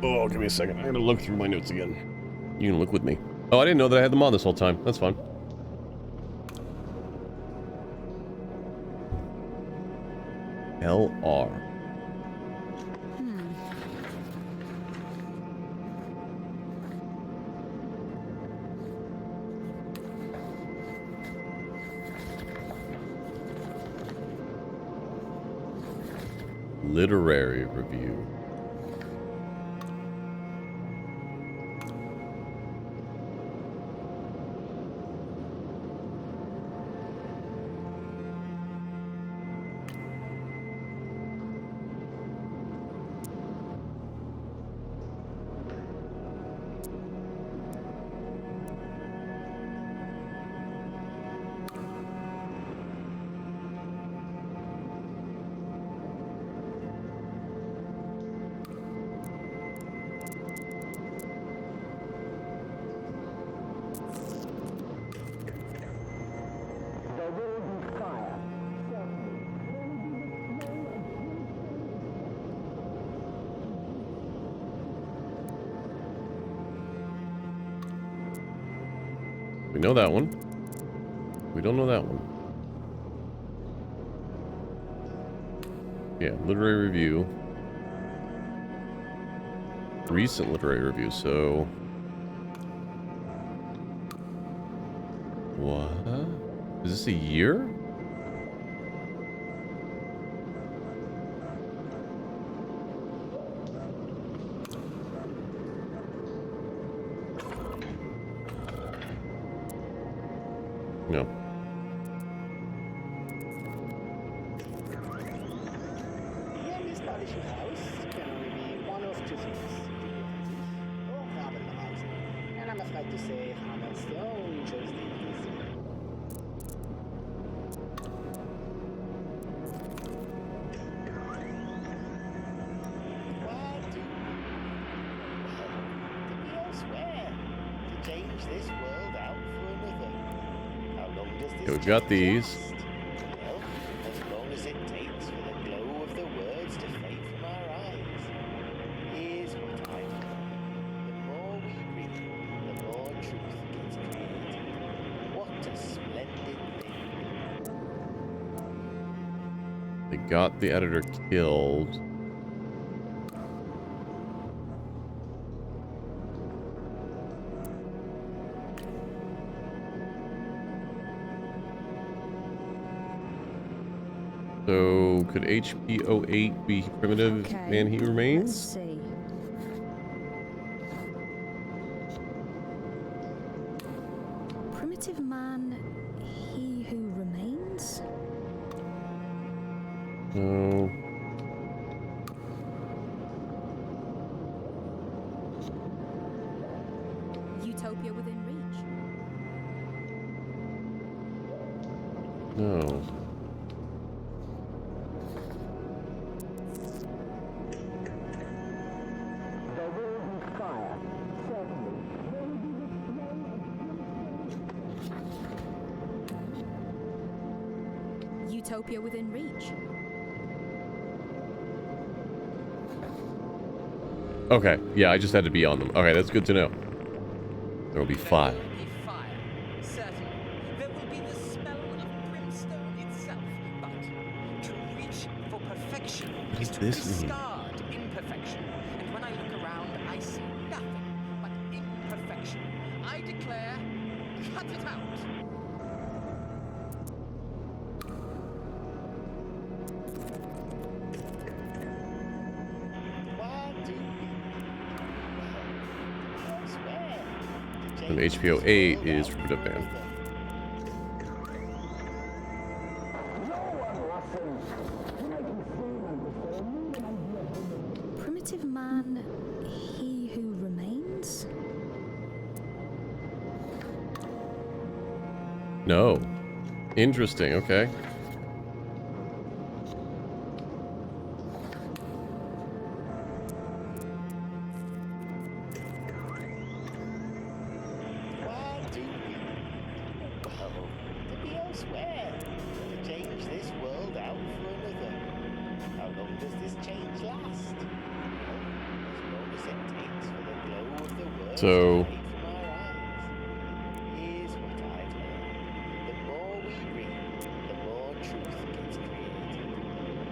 Oh, give me a second. I gotta look through my notes again. You can look with me. Oh, I didn't know that I had them on this whole time. That's fine. LR. Literary review. We know that one. We don't know that one. Yeah, literary review. Recent literary review, so... What? Is this a year? No. In this publishing house can only be one of two things. Or Rabenhausen. And I'm afraid to say Hammerstone chose the easy. Why do to be elsewhere? To change this world out for another. How long does this Okay, we've got change these. last? Well, as long as it takes for the glow of the words to fade from our eyes. Here's what I know. The more we read, the more truth gets created. What a splendid thing. They got the editor killed. So, could HP08 be primitive Okay, and he let's remains? see. Primitive man, he who remains? No. Utopia within reach. No. Utopia within reach. Okay, yeah, I just had to be on them. Okay, that's good to know. There will be fire. There will be fire, certainly. There will be the smell of brimstone itself. But to reach for perfection What is does to this mean? discard imperfection. And when I look around, I see nothing but imperfection. I declare, cut it out. Why do we? Well, elsewhere. To And change HBO this 8 world is out for for Band. another. Primitive man, he who remains? No. Interesting, okay. Why do we? Well, to be elsewhere. To change this world out for another. How long does this change last? Well, as long as it takes for the glow of the world So- to fade from our eyes. Here's what I've learned. The more we read, the more truth gets created.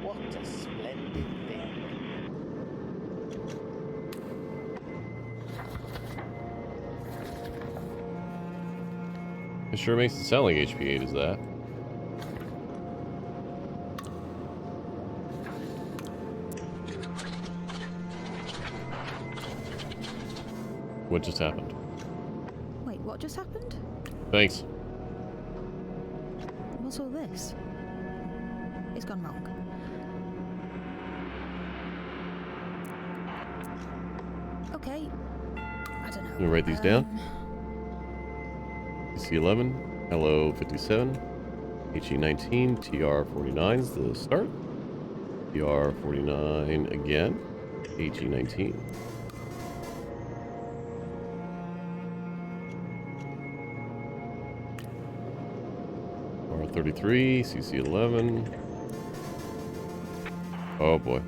What a splendid thing. It sure makes it sound like HP8 is that. What just happened? Wait, what just happened? Thanks. What's all this? It's gone wrong. Okay. I don't know. Let me write these down. PC11, Hello 57, HE19, TR-49 is the start. TR-49 again, HE19. R33, CC11. Oh boy.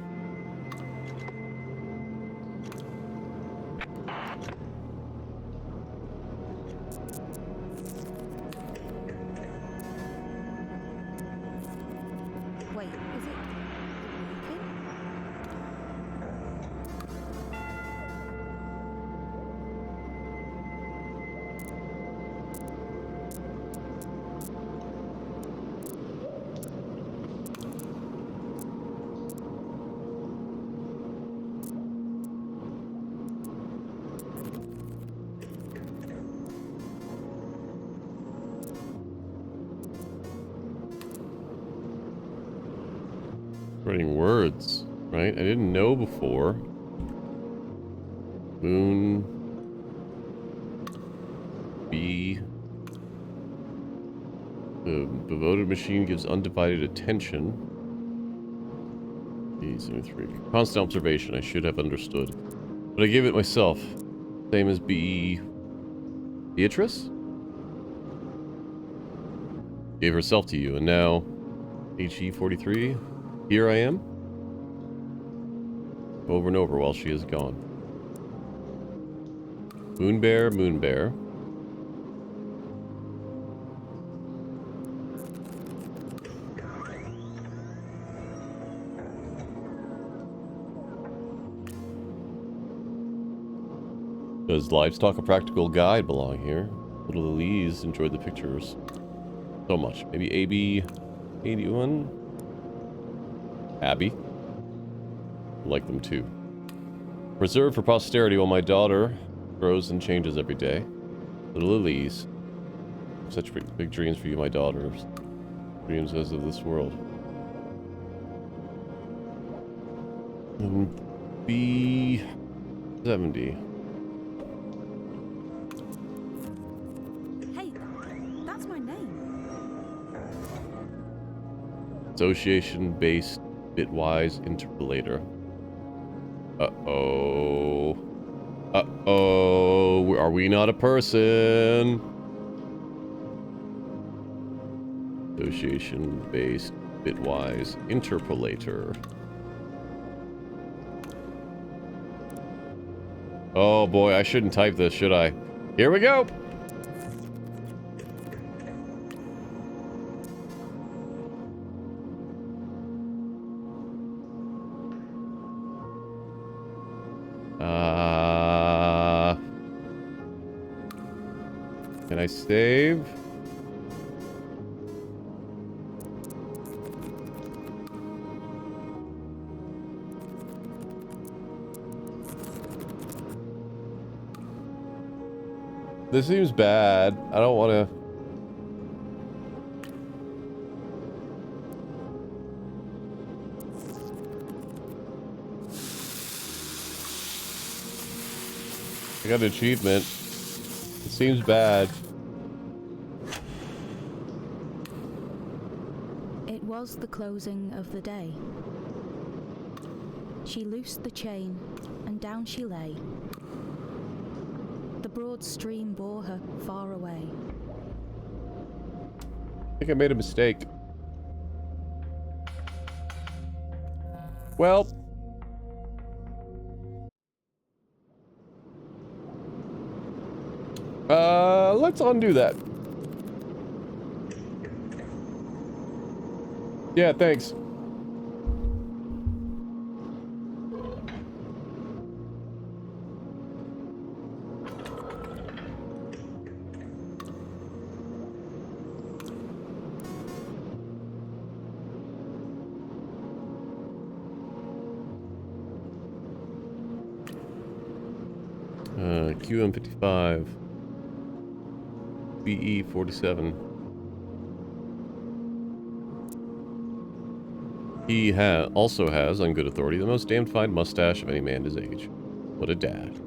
Wait, is it working? Writing words, right? I didn't know before. Moon. B. The devoted machine gives undivided attention. B73. Constant observation, I should have understood. But I gave it myself. Same as B. Beatrice? Gave herself to you, and now HE43. Here I am. Over and over while she is gone. Moon bear, moon bear. Does livestock a practical guide belong here? Little Elise enjoyed the pictures so much. Maybe AB 81? Abby? Like them too. Preserved for posterity while my daughter grows and changes every day. Little Elise. Such big dreams for you, my daughter. Dreams as of this world. And B70. Hey, that's my name. Association-based bitwise interpolator. Uh-oh. Uh-oh. Are we not a person? Association-based bitwise interpolator. Oh boy, I shouldn't type this, should I? Here we go! Can I save? This seems bad. I don't want to... I got an achievement. It seems bad. It was the closing of the day. She loosed the chain, and down she lay. The broad stream bore her far away. I think I made a mistake. Well... let's undo that. Yeah, thanks. QM55. BE47. He also has, on good authority, the most damned fine mustache of any man his age. What a dad.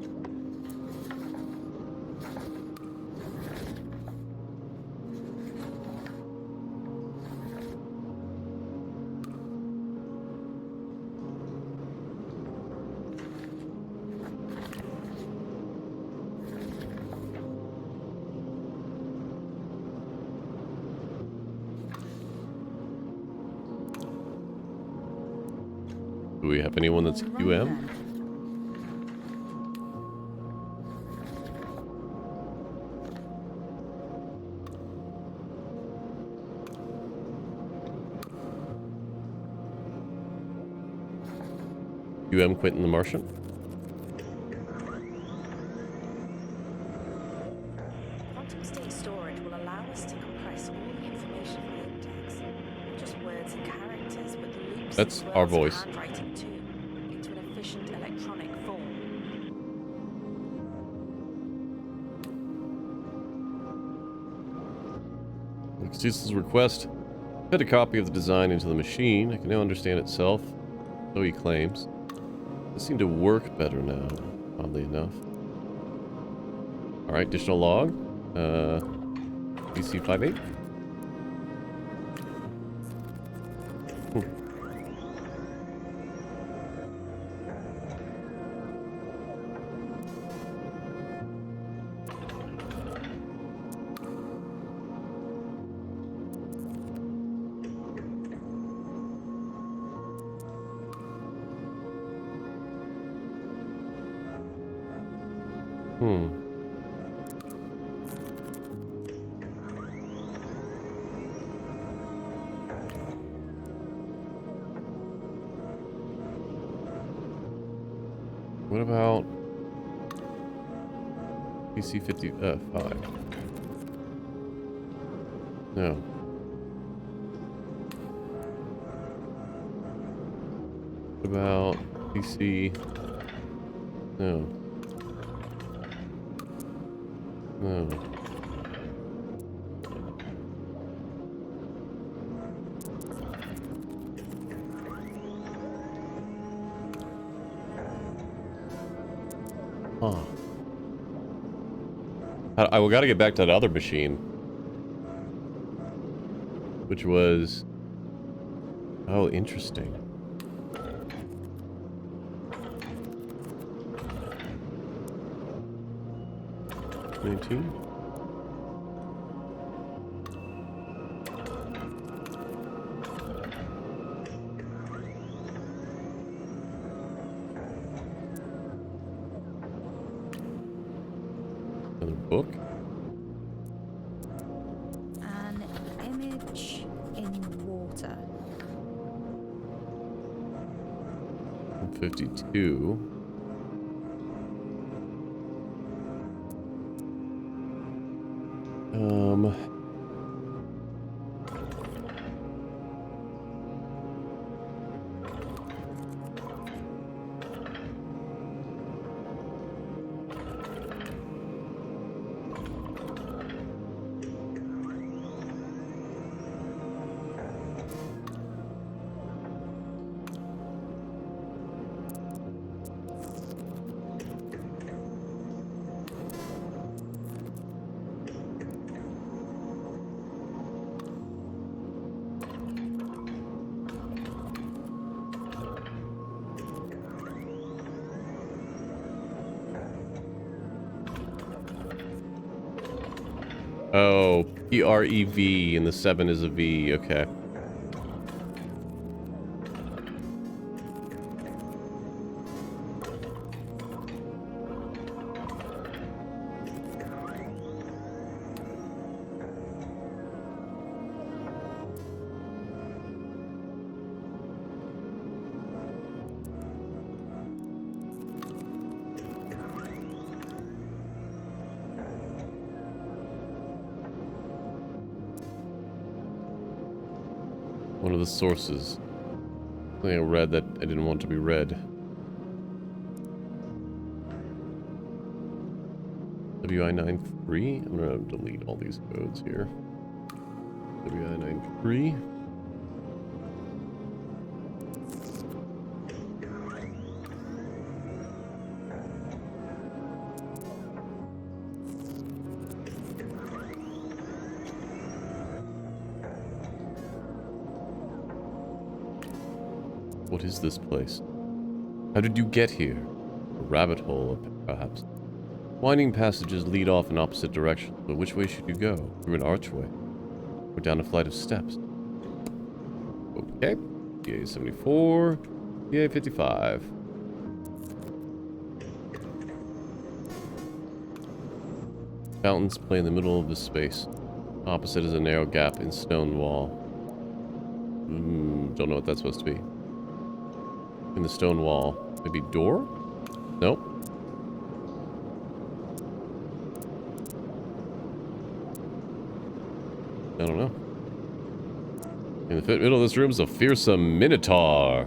Do we have anyone that's QM? QM Quentin the Martian? Quantum state storage will allow us to compress all the information in the index. Not just words and characters, but the loops That's and our swirls of voice. handwriting too, into an efficient electronic form. Cecil's request. Fit a copy of the design into the machine. I can now understand itself. So he claims. It seemed to work better now, oddly enough. Alright, additional log. BC58. What about PC55? No. What about PC? No. No. Huh. I gotta get back to that other machine. Which was... Oh, interesting. $19? Another book. An image in water. 52. Oh, PREV and the 7 is a V. Okay. One of the sources. Something I read that I didn't want to be read. WI93. I'm gonna delete all these codes here. WI93. What is this place? How did you get here? A rabbit hole, perhaps. Winding passages lead off in opposite directions, but which way should you go? Through an archway? Or down a flight of steps? Okay. PA-74. PA-55. Fountains play in the middle of this space. Opposite is a narrow gap in stone wall. Don't know what that's supposed to be. In the stone wall. Maybe door? Nope. I don't know. In the middle of this room is a fearsome minotaur.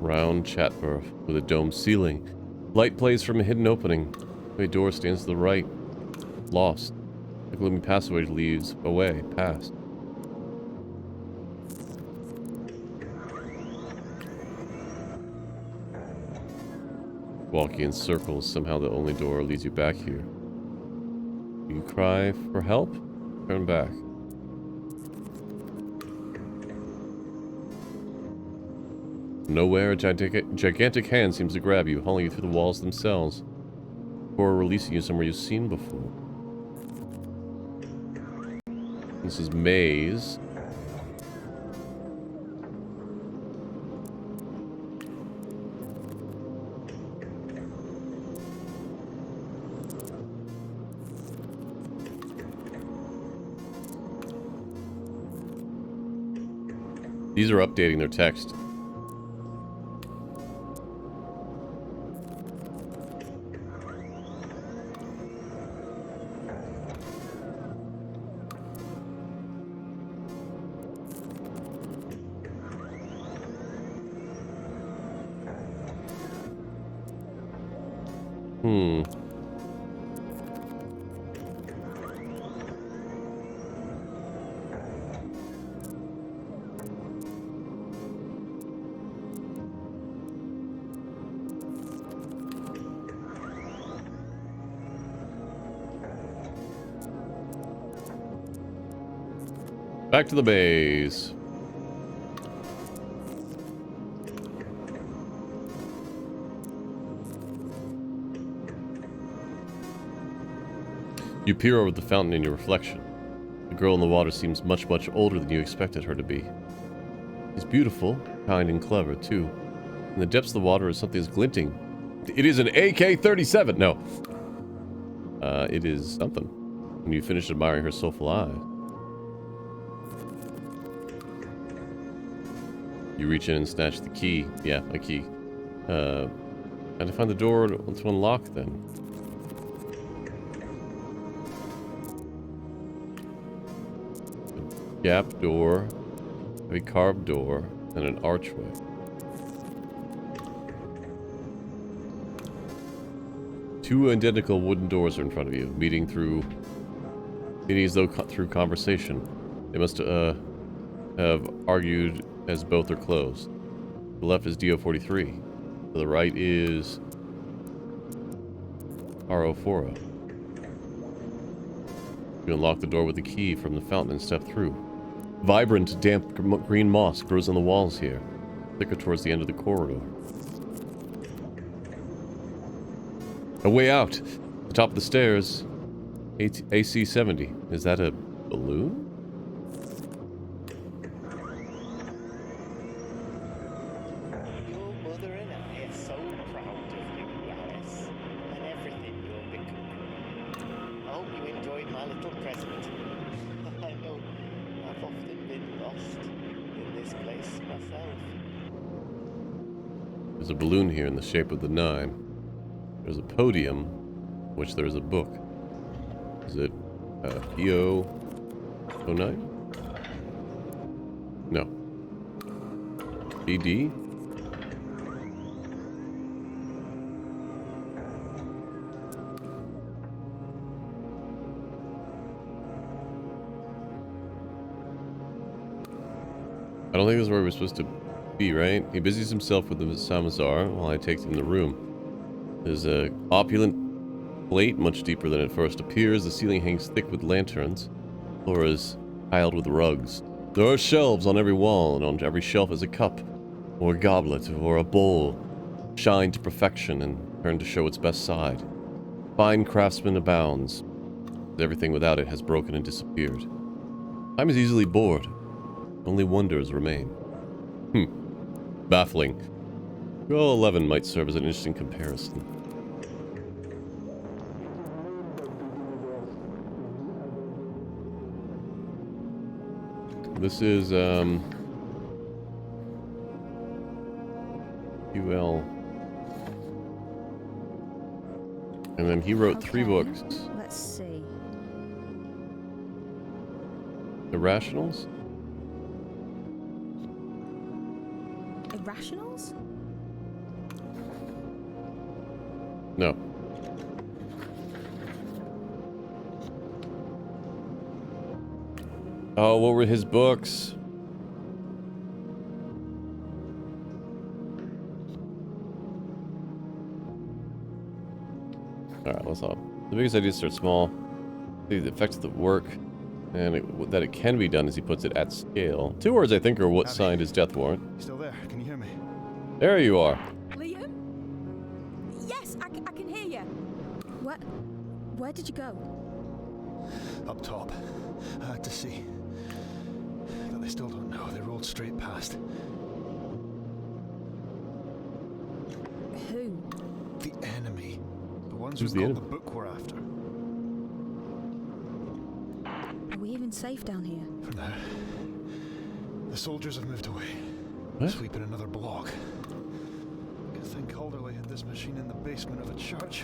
Round chatbur with a domed ceiling. Light plays from a hidden opening. A door stands to the right. Lost. The gloomy passageway leads away, past. Walking in circles, somehow the only door leads you back here. You cry for help? Turn back. Nowhere, a gigantic hand seems to grab you, hauling you through the walls themselves, or releasing you somewhere you've seen before. This is maze. These are updating their text. Back to the base. You peer over the fountain in your reflection. The girl in the water seems much older than you expected her to be. She's beautiful, kind and clever, too. In the depths of the water is something that's glinting. It is an AK-37! No. It is something. When you finish admiring her soulful eyes. You reach in and snatch the key. Yeah, my key. And to find the door to unlock, then. A gap door, a carved door, and an archway. Two identical wooden doors are in front of you, meeting as though through conversation. They must have argued as both are closed. To the left is DO-43. To the right is R040. You unlock the door with the key from the fountain and step through. Vibrant, damp green moss grows on the walls here, thicker towards the end of the corridor. A way out. The top of the stairs. AC-70. Is that a balloon? Your mother and I are so proud of you, Alice, and everything you're becoming. I hope you enjoyed my little present. I know I've often been lost in this place myself. There's a balloon here in the shape of the 9. There's a podium, which there's a book. Is it PO-09? No. BD? I don't think this is where we're supposed to be, right? He busies himself with the Samazar while I take him to the room. There's a opulent plate, much deeper than it first appears. The ceiling hangs thick with lanterns. The floor is tiled with rugs. There are shelves on every wall, and on every shelf is a cup, or a goblet, or a bowl, shined to perfection and turned to show its best side. Fine craftsman abounds. Everything without it has broken and disappeared. Time is easily bored. Only wonders remain. Baffling. Well, 11 might serve as an interesting comparison. This is, UL. And then he wrote 3 books. Let's see. Irrationals? Irrationals? No. Oh, what were his books? Alright, let's hop. The biggest idea is start small. See the effects of the work. And that it can be done, as he puts it, at scale. 2 words, I think, are what signed his death warrant. Still there? Can you hear me? There you are. Liam? Yes, I can hear you. Where did you go? Up top. I had to see. But they still don't know. They rolled straight past. Who? The enemy. The ones Who's who the got the enemy? book we're after. Are we even safe down here? For now. The soldiers have moved away. What? Sweeping another block. Good thing Calderley had this machine in the basement of a church.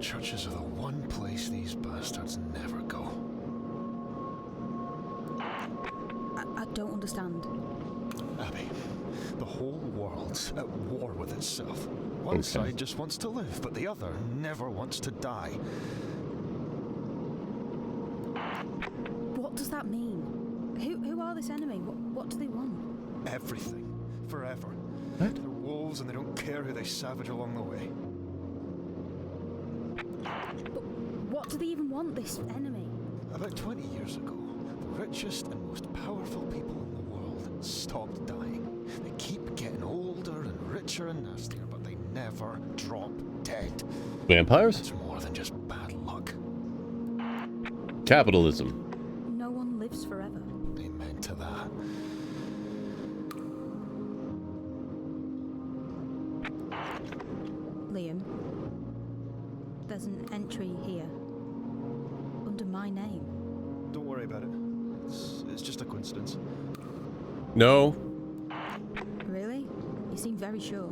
Churches are the one place these bastards never go. I don't understand. Abby, the whole world's at war with itself. One side just wants to live, but the other never wants to die. What does that mean? Who are this enemy? What do they want? Everything. Forever. What? They're wolves and they don't care who they savage along the way. But what do they even want, this enemy? About 20 years ago, the richest and most powerful people in the world stopped dying. They keep getting older and richer and nastier, but they never drop dead. Vampires? It's more than just bad luck. Capitalism. No one lives forever. Amen to that. Liam, there's an entry here. Under my name. Don't worry about it. It's just a coincidence. No. Really? You seem very sure.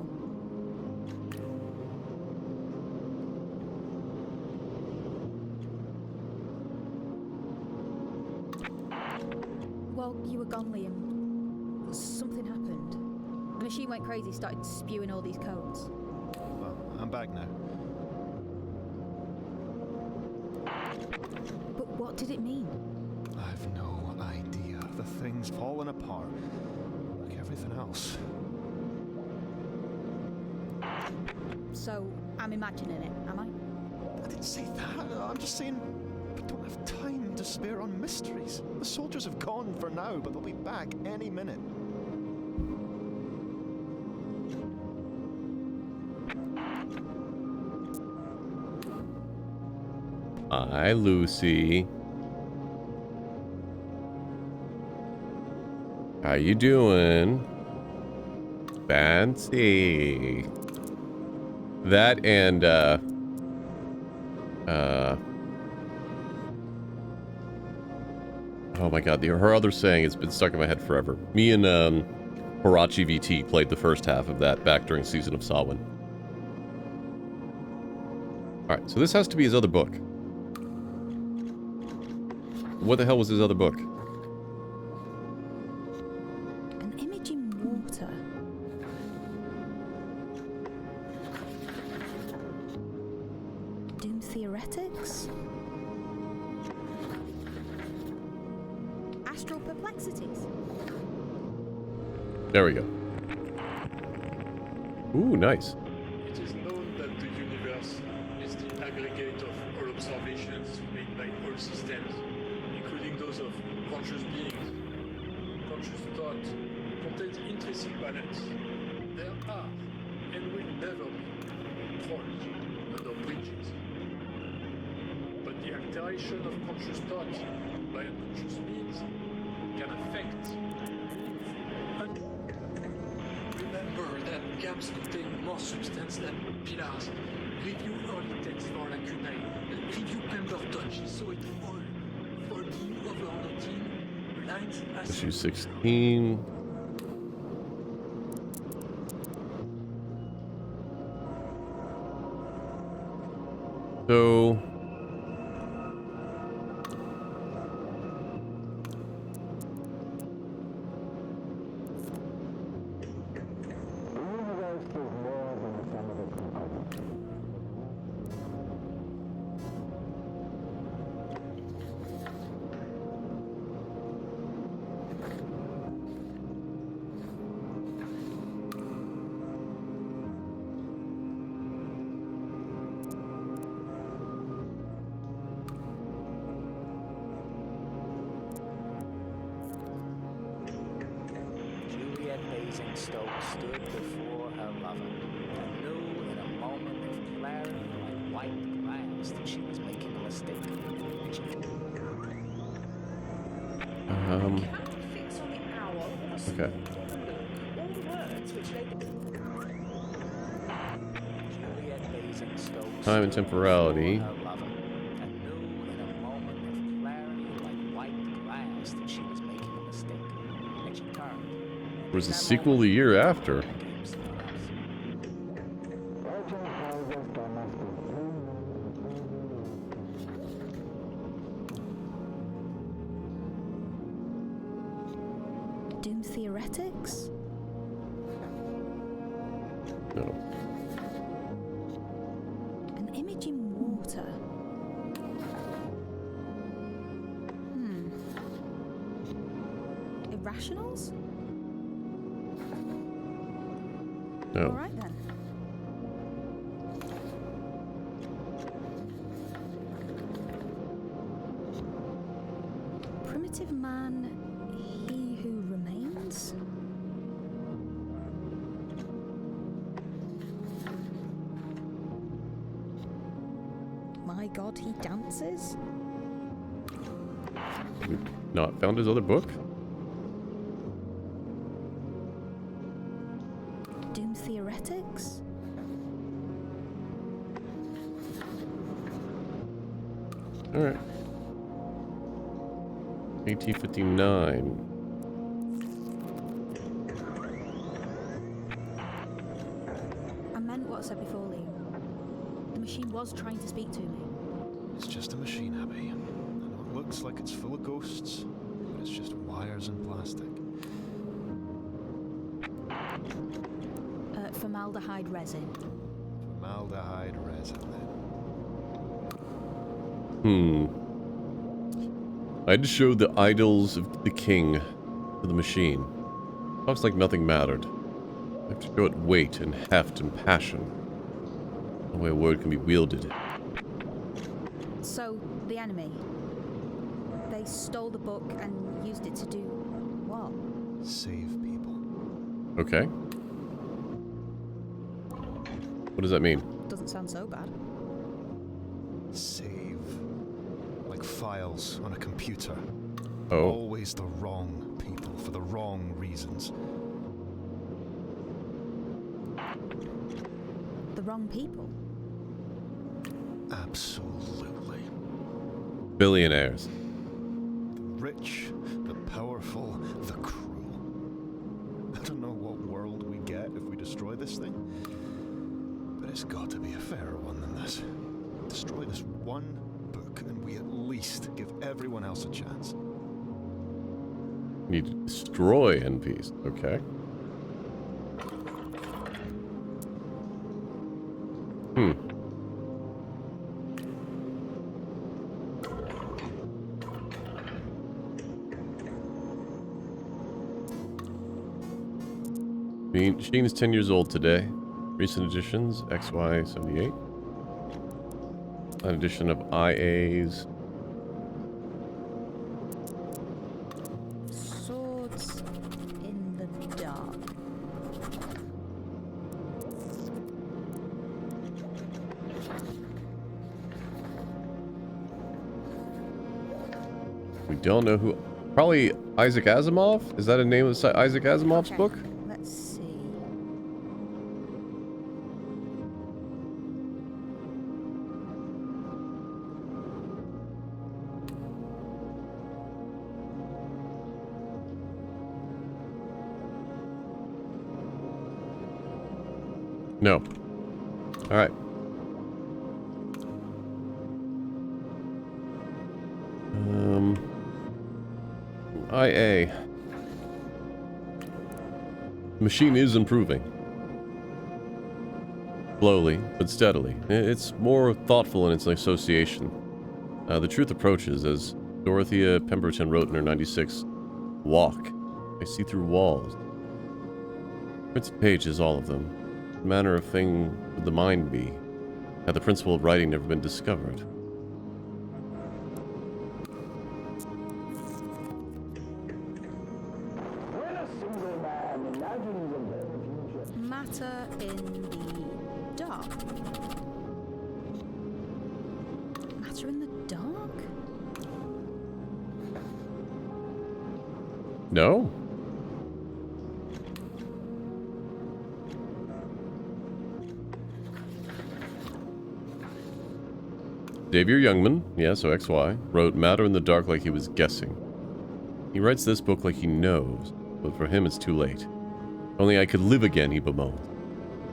While you were gone, Liam, something happened. The machine went crazy, started spewing all these codes. Well, I'm back now. But what did it mean? I've no idea. The thing's fallen apart. Like everything else. So, I'm imagining it, am I? I didn't say that. I'm just saying we don't have time to spare on mysteries. The soldiers have gone for now, but they'll be back any minute. Hi, Lucy. How you doing? Fancy. That and, oh my god, her other saying has been stuck in my head forever. Me and, Hirachi VT played the first half of that back during Season of Samhain. Alright, so this has to be his other book. What the hell was his other book? An image in water. Doom theoretics? Astral perplexities? There we go. Ooh, nice. It is known that the universe is the aggregate of all observations made by all systems, including those of conscious beings. Conscious thought contains intrinsic balance. There are, and will never be, trolls under bridges. But the alteration of conscious thought by unconscious means can affect. Remember that gaps contain more substance than pillars. Review early text for lacunae. Review Pemberton, she saw it all. Faulty, overnoting, lines as... Issue 16. So... Stokes stood before her lover and knew in a moment of clarity like white glass that she was making a mistake. Fix on the hour or the spot Okay. or the look or the words which lay Juliet Basingstoke Time and stood temporality. before her lover and knew in a moment of clarity like white glass that she was making a mistake. And she turned. There was a sequel the year after. Doom theoretics? No. An image in water. Irrationals? No. Alright then. Primitive man, he who remains? My god, he dances? We've not found his other book? Doom theoretics? Alright. AT-59. I meant what I said before, Liam. The machine was trying to speak to me. It's just a machine, Abby. I know it looks like it's full of ghosts, but it's just wires and plastic. Formaldehyde resin. Formaldehyde resin, then. I had to show the idols of the king to the machine. Talks like nothing mattered. I have to show it weight and heft and passion. The way a word can be wielded. So, the enemy. They stole the book and used it to do what? Save people. Okay. What does that mean? Doesn't sound so bad. Save. Like files on a computer. Oh. Always the wrong people for the wrong reasons. The wrong people. Absolutely. Billionaires. The rich, the powerful, the cruel. I don't know what world we get if we destroy this thing, but it's got to be a fairer one than this. Destroy this one book and we at least give everyone else a chance. Need to destroy NPs. Okay. Machine is 10 years old today. Recent additions, XY78. An addition of IAs. Swords in the dark. We don't know who. Probably Isaac Asimov? Is that a name of Isaac Asimov's Check. book? Let's see. No. All right. IA. The machine is improving. Slowly, but steadily. It's more thoughtful in its association. The truth approaches, as Dorothea Pemberton wrote in her 96, "Walk. I see through walls." Printed pages, all of them. What manner of thing would the mind be, had the principle of writing never been discovered? Matter in the dark. Matter in the dark? No? Xavier Youngman, yeah, so XY, wrote Matter in the Dark like he was guessing. He writes this book like he knows, but for him it's too late. Only I could live again, he bemoaned.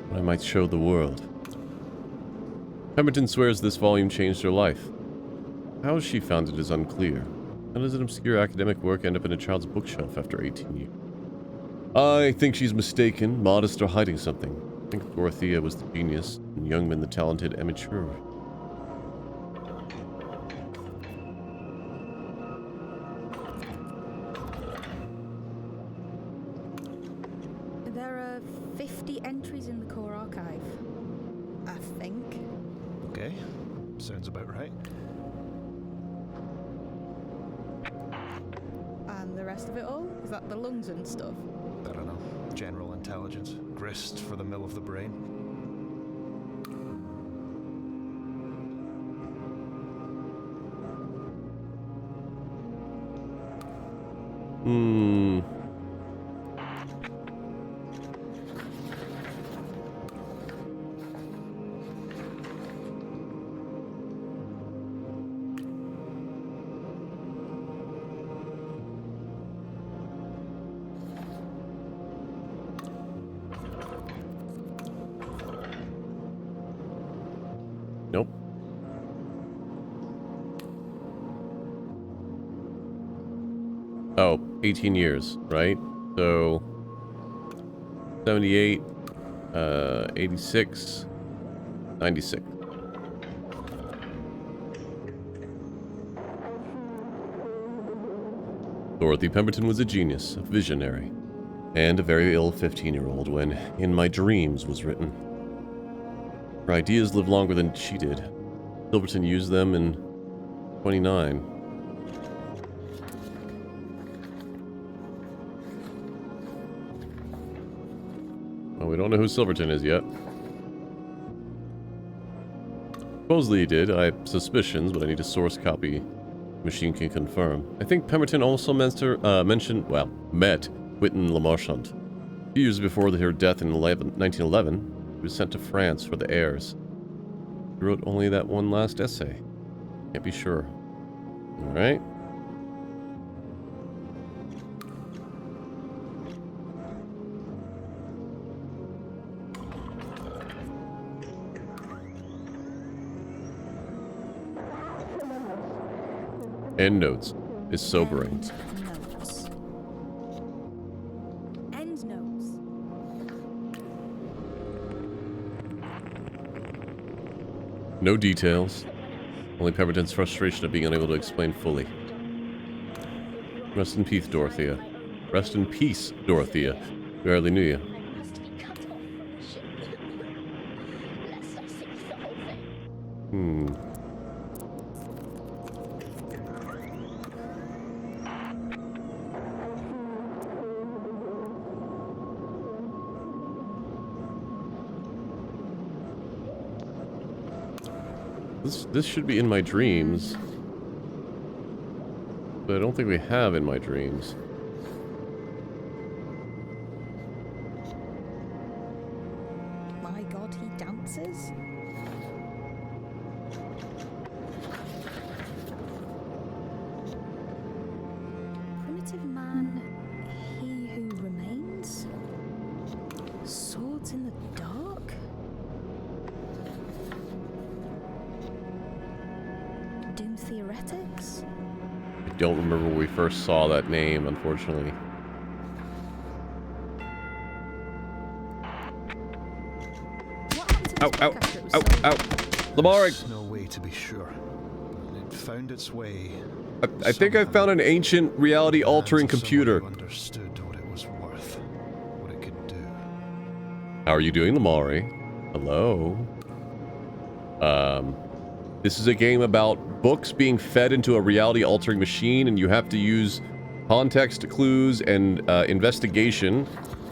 What I might show the world. Pemberton swears this volume changed her life. How she found it is unclear. How does an obscure academic work end up in a child's bookshelf after 18 years? I think she's mistaken, modest, or hiding something. I think Dorothea was the genius, and Youngman the talented amateur. There are 50 entries in the core archive. I think. Okay, sounds about right. And the rest of it all? Is that the lungs and stuff? I don't know. General intelligence. Grist for the mill of the brain. Oh, 18 years, right? So 78, 86, 96. Dorothy Pemberton was a genius, a visionary, and a very ill 15-year-old when In My Dreams was written. Her ideas lived longer than she did. Silverton used them in 29. Well, we don't know who Silverton is yet. Supposedly he did. I have suspicions, but I need a source copy. Machine can confirm. I think Pemberton also met Whitton LeMarchand. A few years before her death in 1911, he was sent to France for the heirs. He wrote only that one last essay. Can't be sure. Alright. End notes is sobering. End notes. No details. Only Pemberton's frustration of being unable to explain fully. Rest in peace, Dorothea. Rest in peace, Dorothea. We hardly knew you. I must be cut off from the ship. Lest I sink the whole thing. This should be In My Dreams. But I don't think we have In My Dreams. My God, he dances? Primitive man, he who remains? Swords in the dark? Doom Theoretics? I don't remember when we first saw that name, unfortunately. What happened to this Ow, book ow, after it was ow, sold? ow. Lamaric! There's no way to be sure, but it found its way. I think I found an ancient reality-altering computer. Who understood what it was worth, what it could do. How are you doing, Lamari? Hello? This is a game about books being fed into a reality-altering machine, and you have to use context clues and investigation.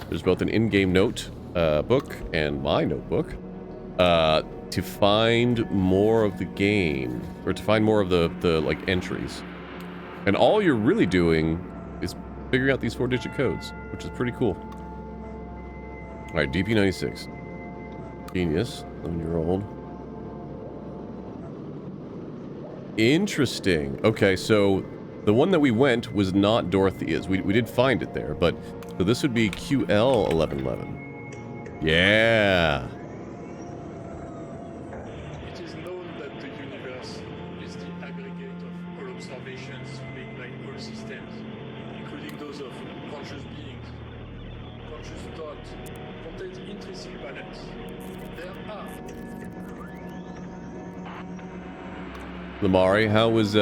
There's both an in-game note book and my notebook to find more of the game, or to find more of the like entries. And all you're really doing is figuring out these 4-digit codes, which is pretty cool. All right, DP96. Genius, 7-year-old. Interesting. Okay, so the one that we went was not Dorothea's. We did find it there, but so this would be QL1111. Yeah. It is known that the universe is the aggregate of all observations made by all systems, including those of conscious beings. Conscious thought contains intrinsic balance. There are Lamari, how was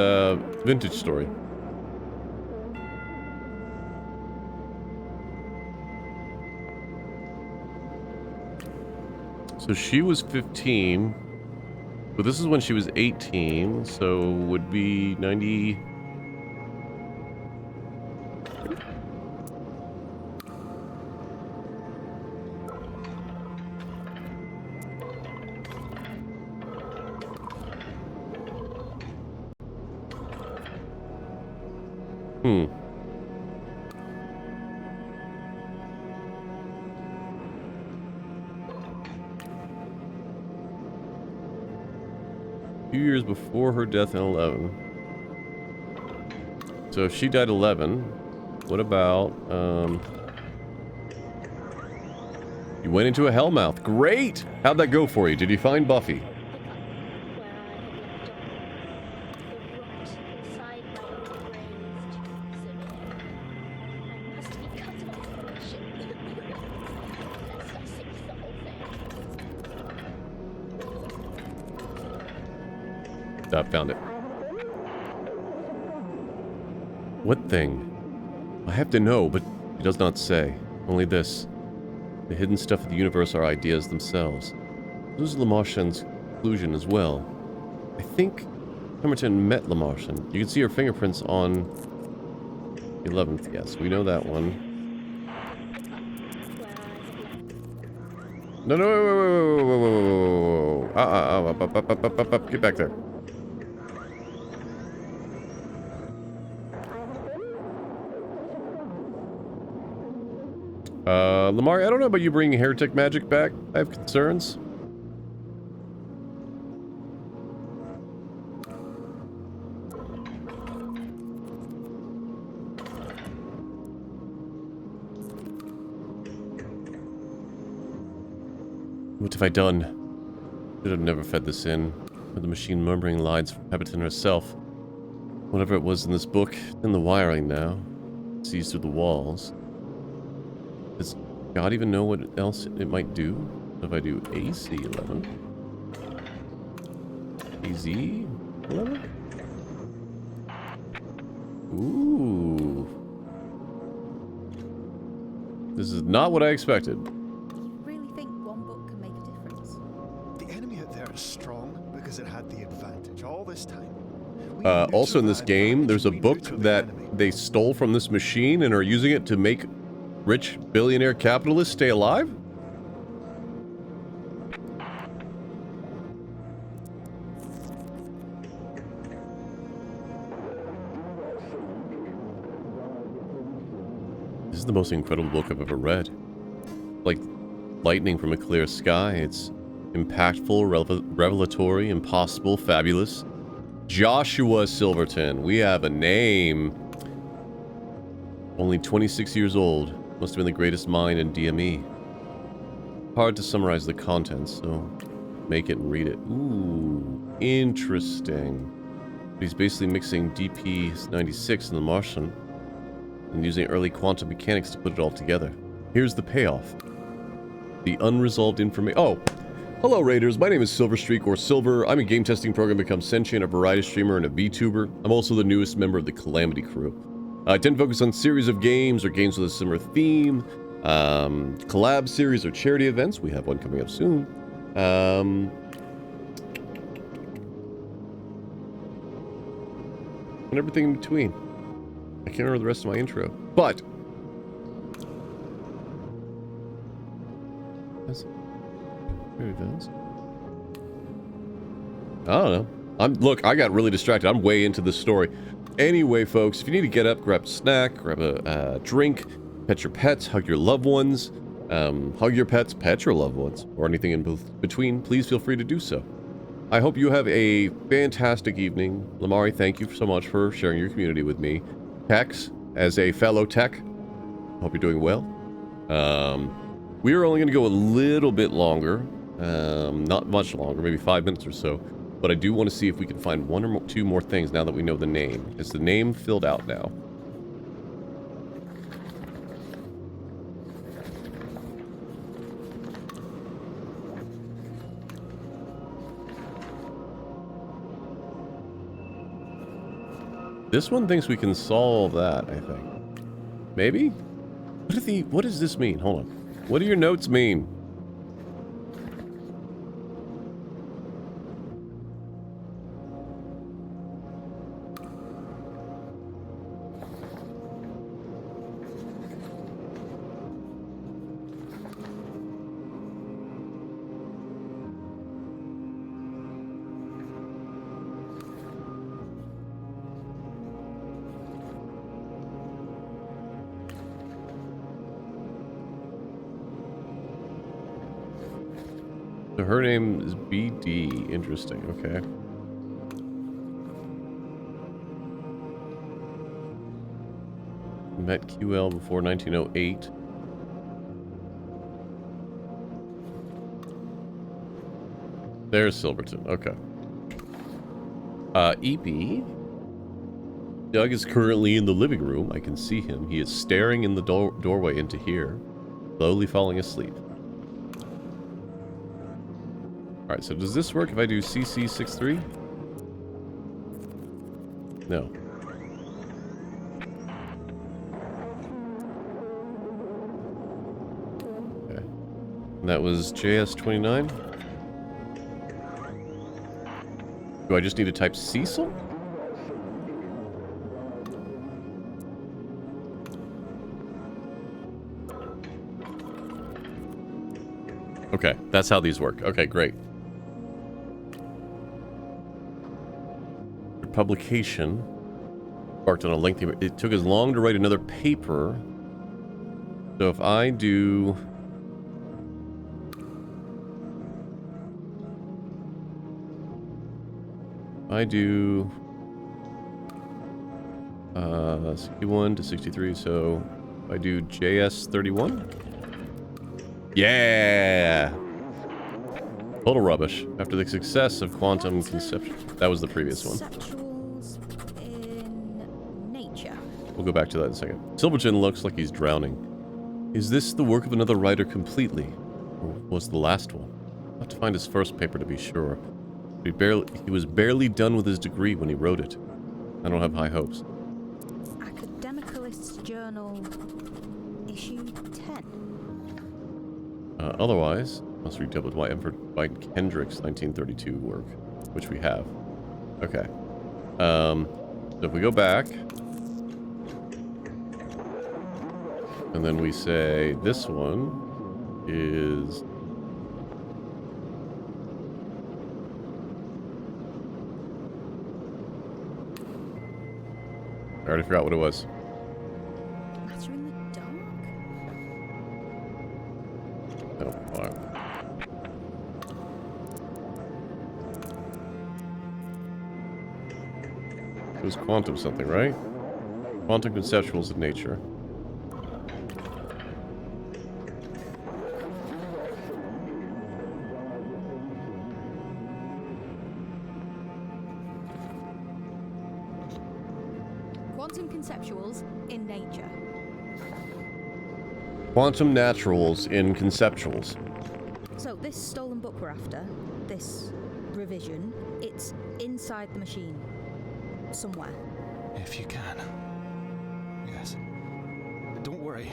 Vintage Story? So she was 15, but this is when she was 18, so would be 90... A few years before her death in 11. So if she died 11, what about, you went into a hellmouth. Great! How'd that go for you? Did you find Buffy? Where I had left off. The rot inside my own raised severe. Found it. What thing? I have to know, but it does not say. Only this. The hidden stuff of the universe are ideas themselves. This is Lamartian's conclusion as well. I think Pemberton met Lamartian. You can see her fingerprints on the 11th. Yes, we know that one. No, no, whoa, up, get back there. Lamar, I don't know about you bringing heretic magic back. I have concerns. What have I done? Should have never fed this in. With the machine murmuring lines from Pemberton herself. Whatever it was in this book, it's in the wiring now. It sees through the walls. Does God even know what else it might do? If I do AC11? AZ11? Ooh. This is not what I expected. Because it had the advantage all this time. Also in this game, there's a book that they stole from this machine and are using it to make rich billionaire capitalists stay alive? This is the most incredible book I've ever read. Like lightning from a clear sky. It's impactful, revelatory, impossible, fabulous. Joshua Silverton. We have a name. Only 26 years old. Must have been the greatest mind in DME. Hard to summarize the contents, so make it and read it. Ooh, interesting. He's basically mixing DP-96 and the Martian and using early quantum mechanics to put it all together. Here's the payoff. The unresolved information. Oh! Hello Raiders, my name is Silverstreak or Silver. I'm a game testing program become sentient, a variety streamer, and a VTuber. I'm also the newest member of the Calamity crew. I tend to focus on series of games or games with a similar theme, collab series or charity events. We have one coming up soon. And everything in between. I can't remember the rest of my intro, but events. I don't know. Look, I got really distracted. I'm way into this story. Anyway, folks, if you need to get up, grab a snack, grab a drink, pet your pets, hug your loved ones, hug your pets, pet your loved ones, or anything in between, please feel free to do so. I hope you have a fantastic evening. Lamari, thank you so much for sharing your community with me. Tex, as a fellow tech, hope you're doing well. We are only going to go a little bit longer. Not much longer, maybe 5 minutes or so. But I do want to see if we can find one or two more things now that we know the name. Is the name filled out now? This one thinks we can solve that, I think. Maybe? What does this mean? Hold on. What do your notes mean? So her name is BD. Interesting. Okay. Met QL before 1908. There's Silverton. Okay. EP. Doug is currently in the living room. I can see him. He is staring in the doorway into here, slowly falling asleep. Alright, so does this work if I do CC63? No. Okay. And that was JS-29. Do I just need to type Cecil? Okay, that's how these work. Okay, great. Publication embarked on a lengthy. It took as long to write another paper. So if I do. I do 61 to 63, so I do JS31. Yeah! Total rubbish. After the success of quantum conception. That was the previous one. Conceptuals in nature. We'll go back to that in a second. Silverton looks like he's drowning. Is this the work of another writer completely? Or was the last one? I'll have to find his first paper to be sure. He was barely done with his degree when he wrote it. I don't have high hopes. Academicalist's Journal, issue 10. Otherwise, must read WWII for Kendrick's 1932 work, which we have. Okay. So if we go back, and then we say this one is. I already forgot what it was. Matter in the dark? Oh, wow. It was quantum something, right? Quantum conceptuals of nature. Quantum conceptuals in nature. Quantum naturals in conceptuals. So this stolen book we're after, this revision, it's inside the machine. Somewhere. If you can. Yes. Don't worry.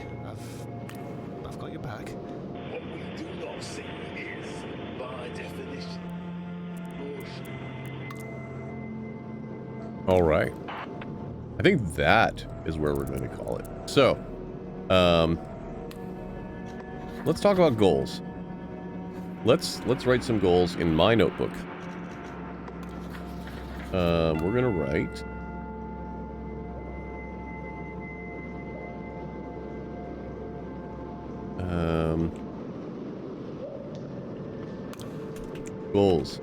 I've got your back. What we do not see is, by definition, motion. All right. I think that is where we're going to call it. So, let's talk about goals. Let's write some goals in my notebook. We're going to write goals.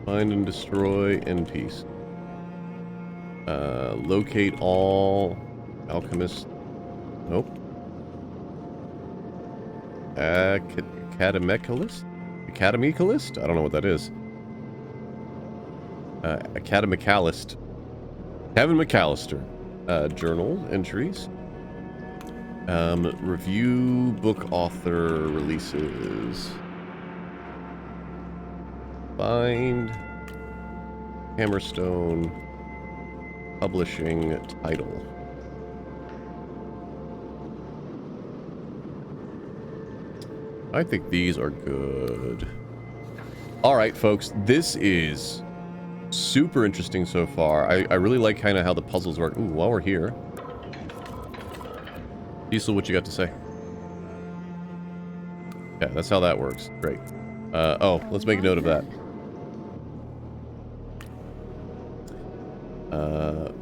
Find and destroy NPs. Locate all alchemists. Nope. Academicalist? Academicalist? I don't know what that is. Academicalist. Kevin McAllister. Journal entries. Review book author releases. Find Hammerstone publishing title. I think these are good. All right, folks, this is super interesting so far. I really like kind of how the puzzles work. Ooh, while we're here. Diesel, what you got to say? Yeah, that's how that works. Great. Oh, let's make a note of that.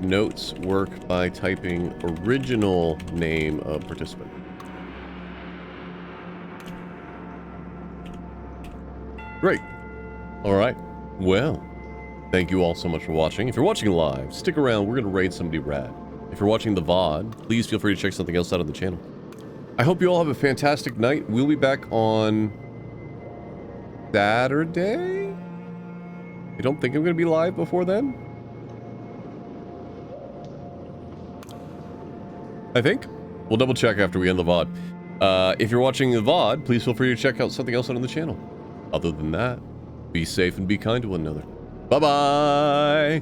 Notes work by typing original name of participant. Great. All right. Well, thank you all so much for watching. If you're watching live, stick around. We're going to raid somebody rad. If you're watching the VOD, please feel free to check something else out on the channel. I hope you all have a fantastic night. We'll be back on Saturday. I don't think I'm going to be live before then. I think. We'll double check after we end the VOD. If you're watching the VOD, please feel free to check out something else on the channel. Other than that, be safe and be kind to one another. Bye-bye!